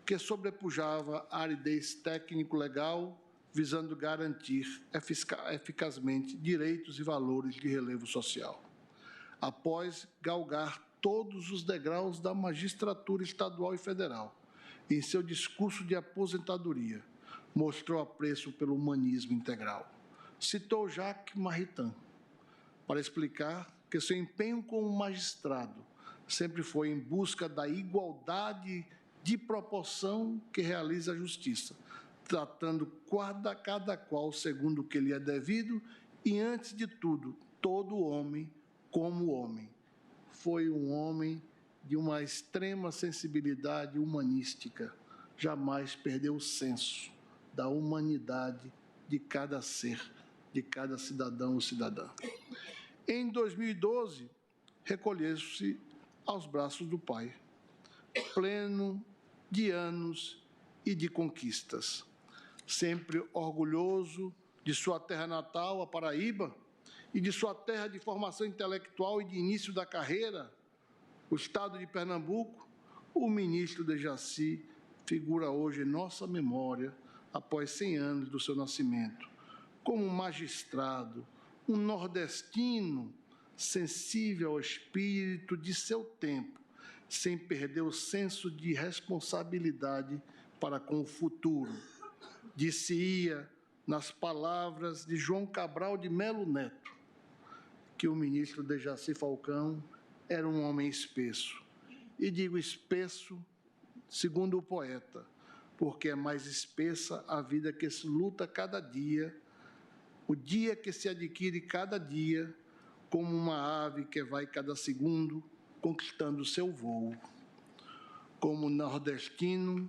que sobrepujava a aridez técnico-legal, visando garantir eficazmente direitos e valores de relevo social. Após galgar todos os degraus da magistratura estadual e federal, em seu discurso de aposentadoria, mostrou apreço pelo humanismo integral. Citou Jacques Maritain para explicar que seu empenho como magistrado sempre foi em busca da igualdade de proporção que realiza a justiça, tratando cada qual segundo o que lhe é devido e, antes de tudo, todo homem como homem. Foi um homem de uma extrema sensibilidade humanística, jamais perdeu o senso da humanidade de cada ser, de cada cidadão ou cidadã. Em 2012, recolheu-se aos braços do Pai, pleno de anos e de conquistas. Sempre orgulhoso de sua terra natal, a Paraíba, e de sua terra de formação intelectual e de início da carreira, o estado de Pernambuco, o ministro Dejaci figura hoje em nossa memória, após 100 anos do seu nascimento, como um magistrado, um nordestino sensível ao espírito de seu tempo, sem perder o senso de responsabilidade para com o futuro. Disse-ia, nas palavras de João Cabral de Melo Neto, que o ministro Dejaci Falcão era um homem espesso. E digo espesso, segundo o poeta, porque é mais espessa a vida que se luta cada dia, o dia que se adquire cada dia, como uma ave que vai cada segundo conquistando seu voo. Como nordestino,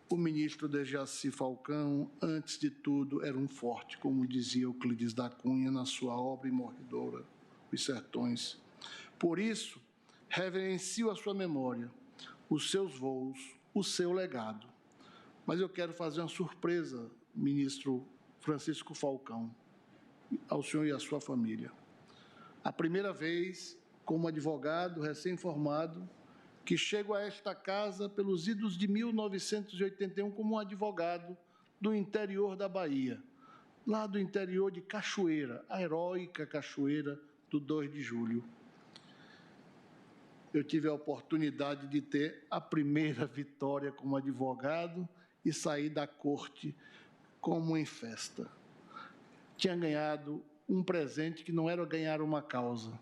o ministro Dejaci Falcão, antes de tudo, era um forte, como dizia Euclides da Cunha na sua obra imorredora, Os Sertões. Por isso, reverencio a sua memória, os seus voos, o seu legado. Mas eu quero fazer uma surpresa, ministro Francisco Falcão. ao senhor e à sua família. A primeira vez, como advogado recém-formado, que chego a esta casa pelos idos de 1981 como um advogado do interior da Bahia, lá do interior de Cachoeira, a heróica Cachoeira do 2 de julho. Eu tive a oportunidade de ter a primeira vitória como advogado e sair da corte como em festa. Tinha ganhado um presente que não era ganhar uma causa,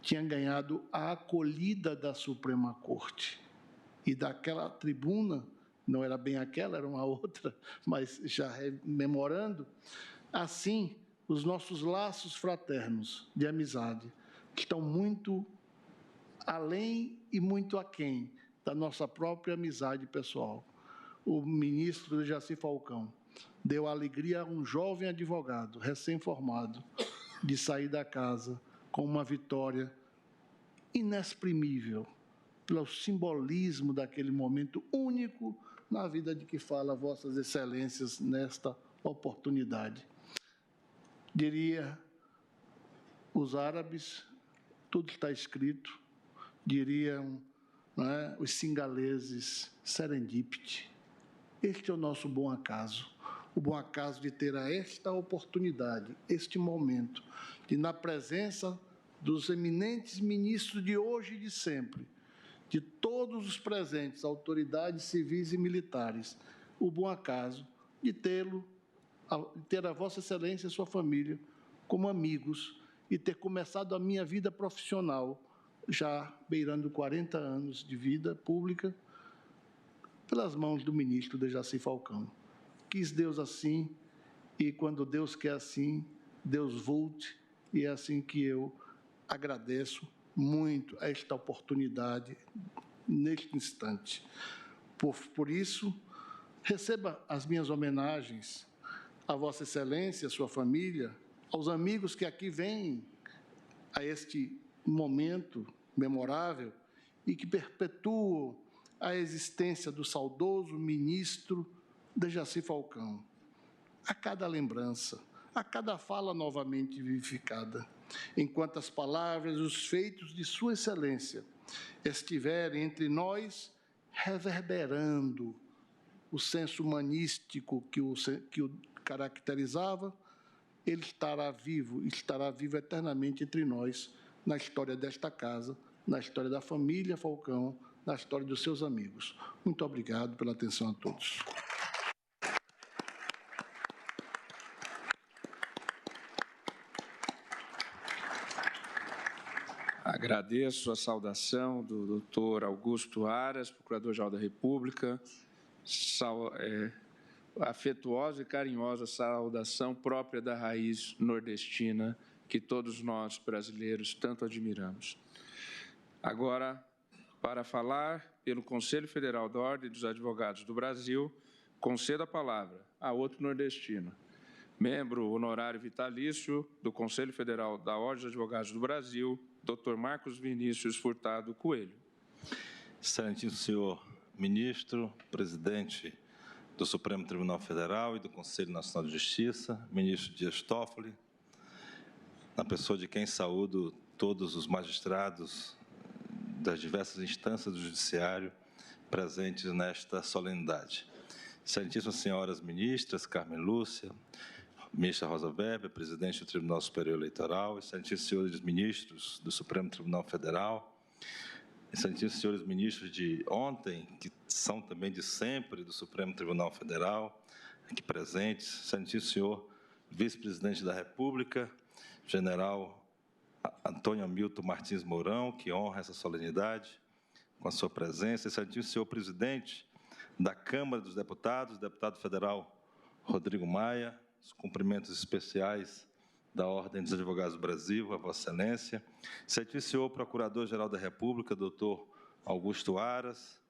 tinha ganhado a acolhida da Suprema Corte. E daquela tribuna, não era bem aquela, era uma outra, mas já rememorando, assim, os nossos laços fraternos de amizade, que estão muito além e muito aquém da nossa própria amizade pessoal. O ministro Dejaci Falcão deu alegria a um jovem advogado recém-formado de sair da casa com uma vitória inexprimível, pelo simbolismo daquele momento único na vida de que fala Vossas Excelências nesta oportunidade. Diria os árabes, tudo está escrito, diriam, não é, os singaleses, serendipity. Este é o nosso bom acaso. O bom acaso de ter esta oportunidade, este momento, de na presença dos eminentes ministros de hoje e de sempre, de todos os presentes, autoridades civis e militares, o bom acaso de ter a Vossa Excelência e a sua família como amigos e ter começado a minha vida profissional, já beirando 40 anos de vida pública, pelas mãos do ministro Dejaci Falcão. Quis Deus assim, e quando Deus quer assim, Deus volte, e é assim que eu agradeço muito esta oportunidade neste instante. Por isso, receba as minhas homenagens a Vossa Excelência, a sua família, aos amigos que aqui vêm a este momento memorável e que perpetuam a existência do saudoso ministro Dejaci Falcão. A cada lembrança, a cada fala novamente vivificada, enquanto as palavras e os feitos de Sua Excelência estiverem entre nós, reverberando o senso humanístico que o caracterizava, ele estará vivo eternamente entre nós, na história desta casa, na história da família Falcão, na história dos seus amigos. Muito obrigado pela atenção a todos. Agradeço a saudação do doutor Augusto Aras, Procurador-Geral da República, afetuosa e carinhosa saudação própria da raiz nordestina, que todos nós, brasileiros, tanto admiramos. Agora, para falar pelo Conselho Federal da Ordem dos Advogados do Brasil, concedo a palavra a outro nordestino, membro honorário vitalício do Conselho Federal da Ordem dos Advogados do Brasil, Dr. Marcos Vinícius Furtado Coelho. Excelentíssimo senhor ministro, presidente do Supremo Tribunal Federal e do Conselho Nacional de Justiça, ministro Dias Toffoli, na pessoa de quem saúdo todos os magistrados das diversas instâncias do Judiciário presentes nesta solenidade. Excelentíssimas senhoras ministras, Carmen Lúcia, ministra Rosa Weber, presidente do Tribunal Superior Eleitoral, excelentíssimos senhores ministros do Supremo Tribunal Federal, excelentíssimos senhores ministros de ontem, que são também de sempre do Supremo Tribunal Federal, aqui presentes, excelentíssimo senhor vice-presidente da República, general Antônio Hamilton Martins Mourão, que honra essa solenidade com a sua presença, excelentíssimo senhor presidente da Câmara dos Deputados, deputado federal Rodrigo Maia, os cumprimentos especiais da Ordem dos Advogados do Brasil, a Vossa Excelência, excelentíssimo senhor Procurador-Geral da República, doutor Augusto Aras,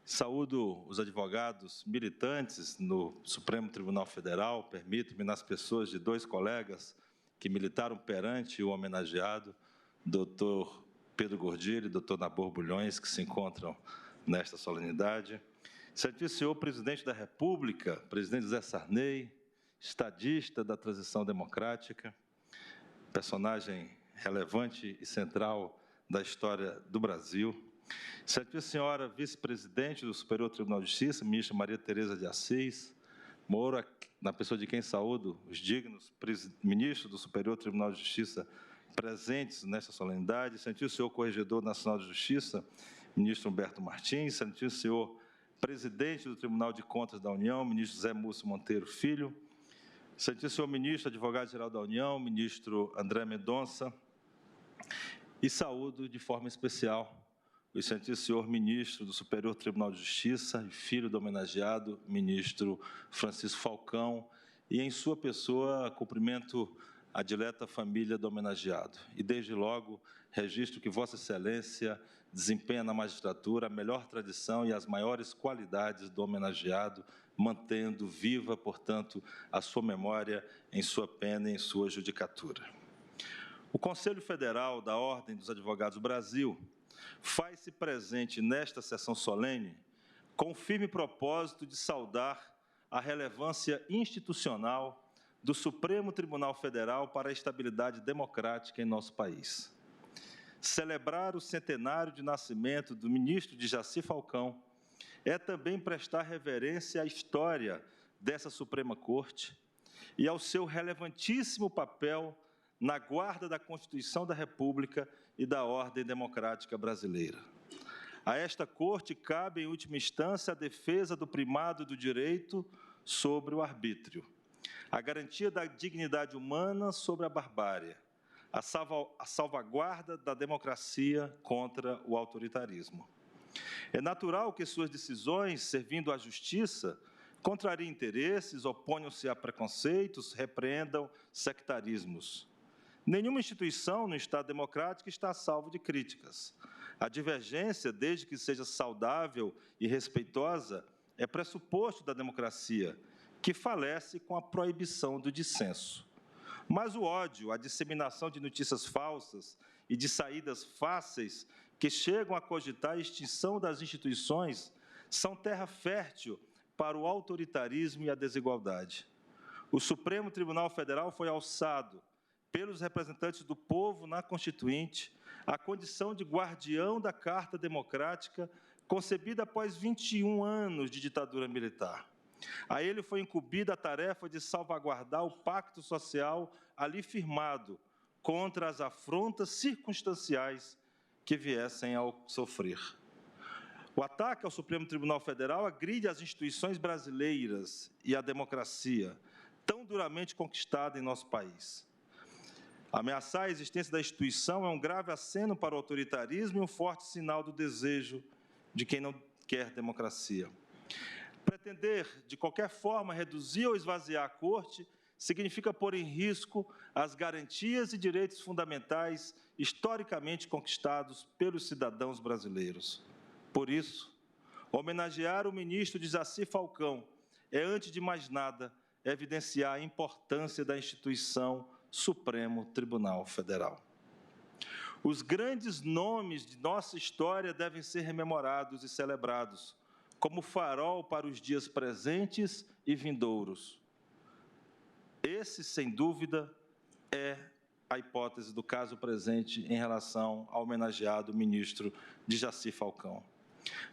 saúdo os advogados militantes no Supremo Tribunal Federal, permito-me nas pessoas de dois colegas que militaram perante o homenageado, doutor Pedro Gordilho e doutor Nabor Bulhões, que se encontram nesta solenidade. Excelentíssimo senhor Presidente da República, presidente José Sarney, estadista da transição democrática, personagem relevante e central da história do Brasil. Excelentíssima senhora vice-presidente do Superior Tribunal de Justiça, ministra Maria Tereza de Assis Moura, na pessoa de quem saúdo os dignos ministros do Superior Tribunal de Justiça presentes nesta solenidade, excelentíssimo senhor Corregedor Nacional de Justiça, ministro Humberto Martins, excelentíssimo senhor presidente do Tribunal de Contas da União, ministro Zé Múcio Monteiro Filho, excelentíssimo senhor ministro, advogado-geral da União, ministro André Mendonça, e saúdo de forma especial o excelentíssimo senhor ministro do Superior Tribunal de Justiça e filho do homenageado, ministro Francisco Falcão, e em sua pessoa cumprimento a dileta família do homenageado. E desde logo registro que Vossa Excelência desempenha na magistratura a melhor tradição e as maiores qualidades do homenageado, mantendo viva, portanto, a sua memória em sua pena e em sua judicatura. O Conselho Federal da Ordem dos Advogados do Brasil faz-se presente nesta sessão solene com o firme propósito de saudar a relevância institucional do Supremo Tribunal Federal para a estabilidade democrática em nosso país. Celebrar o centenário de nascimento do ministro Djaci Falcão é também prestar reverência à história dessa Suprema Corte e ao seu relevantíssimo papel na guarda da Constituição da República e da ordem democrática brasileira. A esta Corte cabe, em última instância, a defesa do primado do direito sobre o arbítrio, a garantia da dignidade humana sobre a barbárie, a salvaguarda da democracia contra o autoritarismo. É natural que suas decisões, servindo à justiça, contrariem interesses, oponham-se a preconceitos, repreendam sectarismos. Nenhuma instituição no Estado democrático está a salvo de críticas. A divergência, desde que seja saudável e respeitosa, é pressuposto da democracia, que falece com a proibição do dissenso. Mas o ódio, a disseminação de notícias falsas e de saídas fáceis que chegam a cogitar a extinção das instituições são terra fértil para o autoritarismo e a desigualdade. O Supremo Tribunal Federal foi alçado pelos representantes do povo na Constituinte à condição de guardião da Carta Democrática concebida após 21 anos de ditadura militar. A ele foi incumbida a tarefa de salvaguardar o pacto social ali firmado contra as afrontas circunstanciais que viessem a sofrer. O ataque ao Supremo Tribunal Federal agride as instituições brasileiras e a democracia, tão duramente conquistada em nosso país. Ameaçar a existência da instituição é um grave aceno para o autoritarismo e um forte sinal do desejo de quem não quer democracia. Pretender, de qualquer forma, reduzir ou esvaziar a Corte significa pôr em risco as garantias e direitos fundamentais historicamente conquistados pelos cidadãos brasileiros. Por isso, homenagear o ministro Djaci Falcão é, antes de mais nada, evidenciar a importância da instituição Supremo Tribunal Federal. Os grandes nomes de nossa história devem ser rememorados e celebrados, como farol para os dias presentes e vindouros. Esse, sem dúvida, é a hipótese do caso presente em relação ao homenageado ministro Djaci Falcão.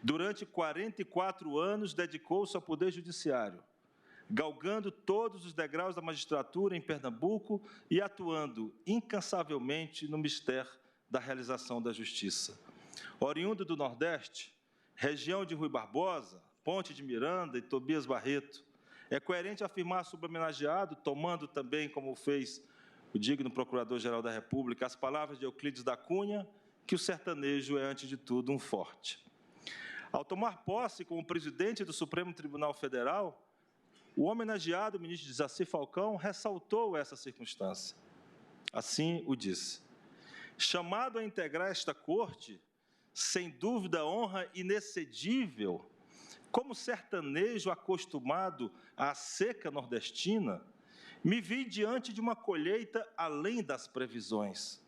Durante 44 anos, dedicou-se ao Poder Judiciário, galgando todos os degraus da magistratura em Pernambuco e atuando incansavelmente no mistério da realização da justiça. Oriundo do Nordeste, região de Rui Barbosa, Ponte de Miranda e Tobias Barreto, é coerente afirmar sobre o homenageado, tomando também, como fez o digno Procurador-Geral da República, as palavras de Euclides da Cunha, que o sertanejo é, antes de tudo, um forte. Ao tomar posse como presidente do Supremo Tribunal Federal, o homenageado ministro Djaci Falcão ressaltou essa circunstância. Assim o disse: chamado a integrar esta corte, sem dúvida honra inexcedível, como sertanejo acostumado à seca nordestina, me vi diante de uma colheita além das previsões.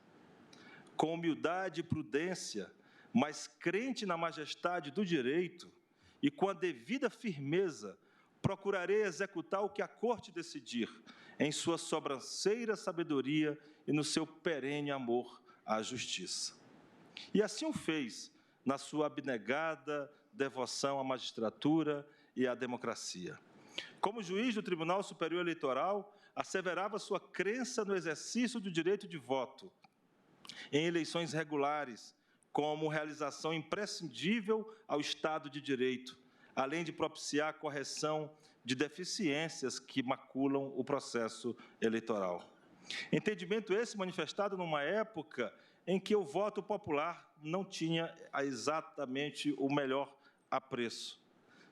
Com humildade e prudência, mas crente na majestade do direito e com a devida firmeza, Procurarei executar o que a Corte decidir, em sua sobranceira sabedoria e no seu perene amor à justiça. E assim o fez, na sua abnegada devoção à magistratura e à democracia. Como juiz do Tribunal Superior Eleitoral, asseverava sua crença no exercício do direito de voto em eleições regulares, como realização imprescindível ao Estado de Direito, além de propiciar a correção de deficiências que maculam o processo eleitoral. Entendimento esse manifestado numa época em que o voto popular não tinha exatamente o melhor apreço.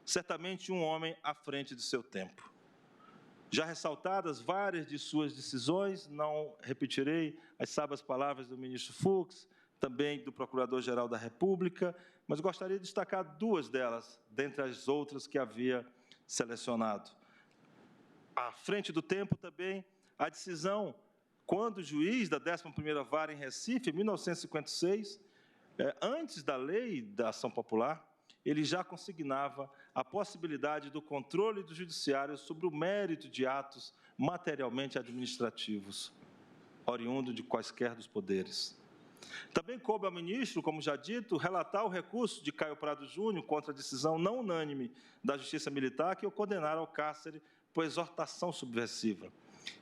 Certamente um homem à frente de seu tempo. Já ressaltadas várias de suas decisões, não repetirei as sábias palavras do ministro Fux, também do Procurador-Geral da República, mas gostaria de destacar duas delas, dentre as outras que havia selecionado. À frente do tempo também, a decisão, quando o juiz da 11ª Vara em Recife, em 1956, antes da lei da ação popular, ele já consignava a possibilidade do controle do judiciário sobre o mérito de atos materialmente administrativos, oriundo de quaisquer dos poderes. Também coube ao ministro, como já dito, relatar o recurso de Caio Prado Júnior contra a decisão não unânime da Justiça Militar que o condenara ao cárcere por exortação subversiva.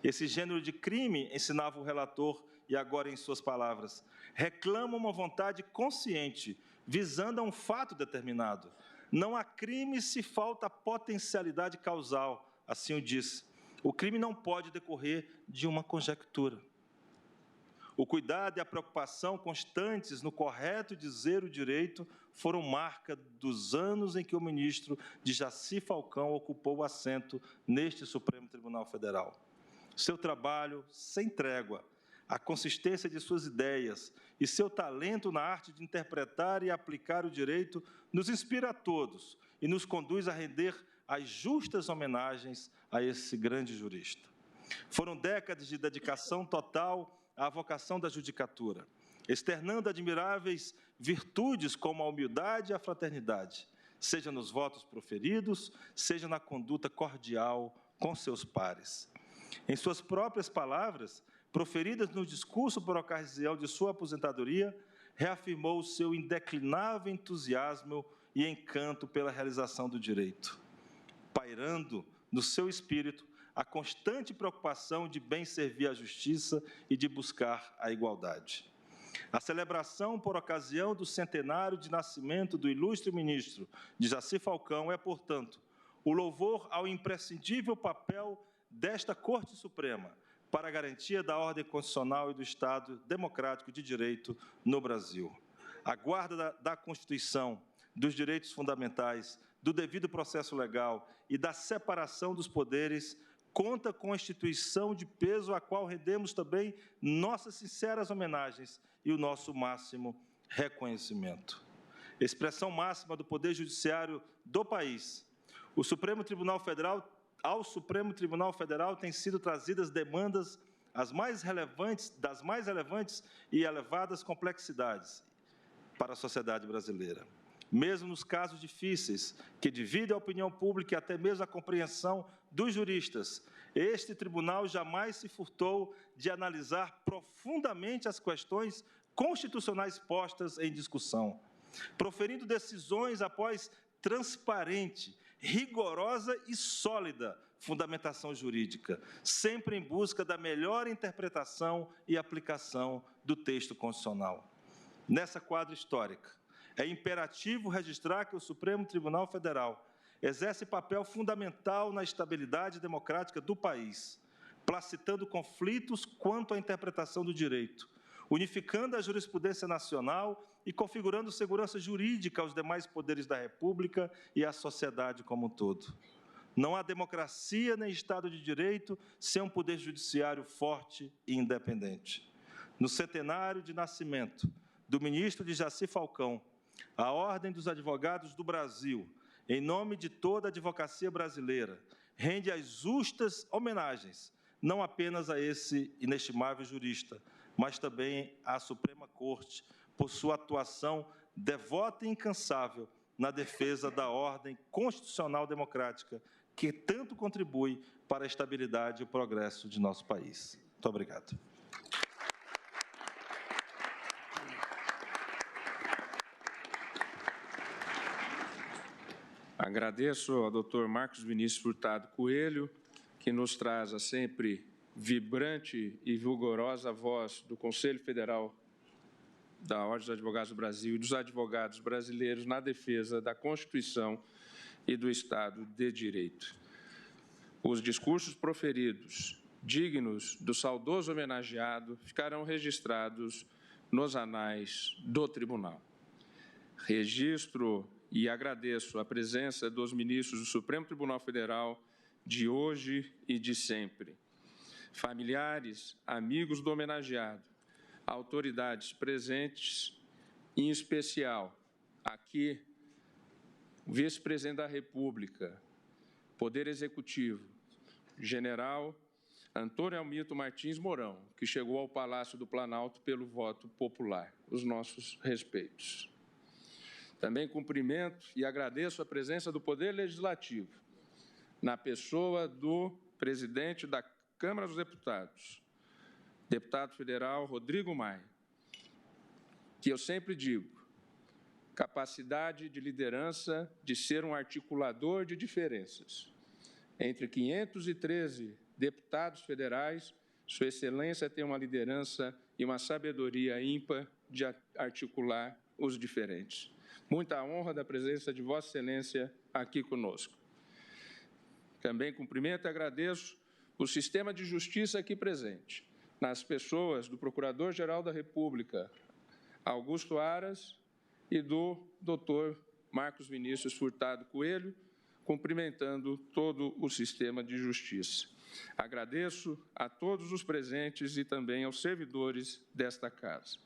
Esse gênero de crime, ensinava o relator, e agora em suas palavras, reclama uma vontade consciente, visando a um fato determinado. Não há crime se falta a potencialidade causal, assim o disse. O crime não pode decorrer de uma conjectura. O cuidado e a preocupação constantes no correto dizer o direito foram marca dos anos em que o ministro de Jaci Falcão ocupou o assento neste Supremo Tribunal Federal. Seu trabalho sem trégua, a consistência de suas ideias e seu talento na arte de interpretar e aplicar o direito nos inspira a todos e nos conduz a render as justas homenagens a esse grande jurista. Foram décadas de dedicação total à vocação da judicatura, externando admiráveis virtudes como a humildade e a fraternidade, seja nos votos proferidos, seja na conduta cordial com seus pares. Em suas próprias palavras, proferidas no discurso por ocasião de sua aposentadoria, reafirmou o seu indeclinável entusiasmo e encanto pela realização do direito, pairando no seu espírito a constante preocupação de bem servir a justiça e de buscar a igualdade. A celebração por ocasião do centenário de nascimento do ilustre ministro de Jaci Falcão é, portanto, o louvor ao imprescindível papel desta Corte Suprema para a garantia da ordem constitucional e do Estado democrático de direito no Brasil. A guarda da Constituição, dos direitos fundamentais, do devido processo legal e da separação dos poderes conta com a instituição de peso a qual rendemos também nossas sinceras homenagens e o nosso máximo reconhecimento. Expressão máxima do Poder Judiciário do país. Ao Supremo Tribunal Federal têm sido trazidas demandas das mais relevantes e elevadas complexidades para a sociedade brasileira. Mesmo nos casos difíceis, que dividem a opinião pública e até mesmo a compreensão dos juristas, este tribunal jamais se furtou de analisar profundamente as questões constitucionais postas em discussão, proferindo decisões após transparente, rigorosa e sólida fundamentação jurídica, sempre em busca da melhor interpretação e aplicação do texto constitucional. Nessa quadra histórica, é imperativo registrar que o Supremo Tribunal Federal exerce papel fundamental na estabilidade democrática do país, placitando conflitos quanto à interpretação do direito, unificando a jurisprudência nacional e configurando segurança jurídica aos demais poderes da República e à sociedade como um todo. Não há democracia nem Estado de Direito sem um poder judiciário forte e independente. No centenário de nascimento do ministro de Jaci Falcão, a Ordem dos Advogados do Brasil, em nome de toda a advocacia brasileira, rende as justas homenagens, não apenas a esse inestimável jurista, mas também à Suprema Corte, por sua atuação devota e incansável na defesa da ordem constitucional democrática que tanto contribui para a estabilidade e o progresso de nosso país. Muito obrigado. Agradeço ao Dr. Marcos Vinícius Furtado Coelho, que nos traz a sempre vibrante e vigorosa voz do Conselho Federal da Ordem dos Advogados do Brasil e dos advogados brasileiros na defesa da Constituição e do Estado de Direito. Os discursos proferidos, dignos do saudoso homenageado, ficarão registrados nos anais do Tribunal. Registro e agradeço a presença dos ministros do Supremo Tribunal Federal de hoje e de sempre. Familiares, amigos do homenageado, autoridades presentes, em especial aqui, o vice-presidente da República, Poder Executivo, General Antônio Hamilton Martins Mourão, que chegou ao Palácio do Planalto pelo voto popular. Os nossos respeitos. Também cumprimento e agradeço a presença do Poder Legislativo, na pessoa do presidente da Câmara dos Deputados, deputado federal Rodrigo Maia, que eu sempre digo, capacidade de liderança de ser um articulador de diferenças. Entre 513 deputados federais, Sua Excelência tem uma liderança e uma sabedoria ímpar de articular os diferentes. Muita honra da presença de Vossa Excelência aqui conosco. Também cumprimento e agradeço o sistema de justiça aqui presente, nas pessoas do Procurador-Geral da República, Augusto Aras, e do Dr. Marcos Vinícius Furtado Coelho, cumprimentando todo o sistema de justiça. Agradeço a todos os presentes e também aos servidores desta casa.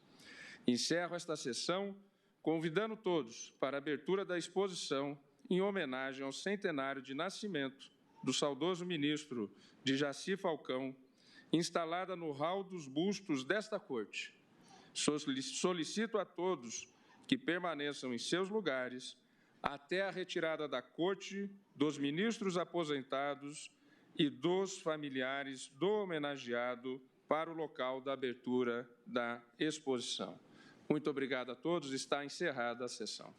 Encerro esta sessão convidando todos para a abertura da exposição em homenagem ao centenário de nascimento do saudoso ministro de Jaci Falcão, instalada no hall dos bustos desta Corte. Solicito a todos que permaneçam em seus lugares até a retirada da Corte, dos ministros aposentados e dos familiares do homenageado para o local da abertura da exposição. Muito obrigado a todos. Está encerrada a sessão.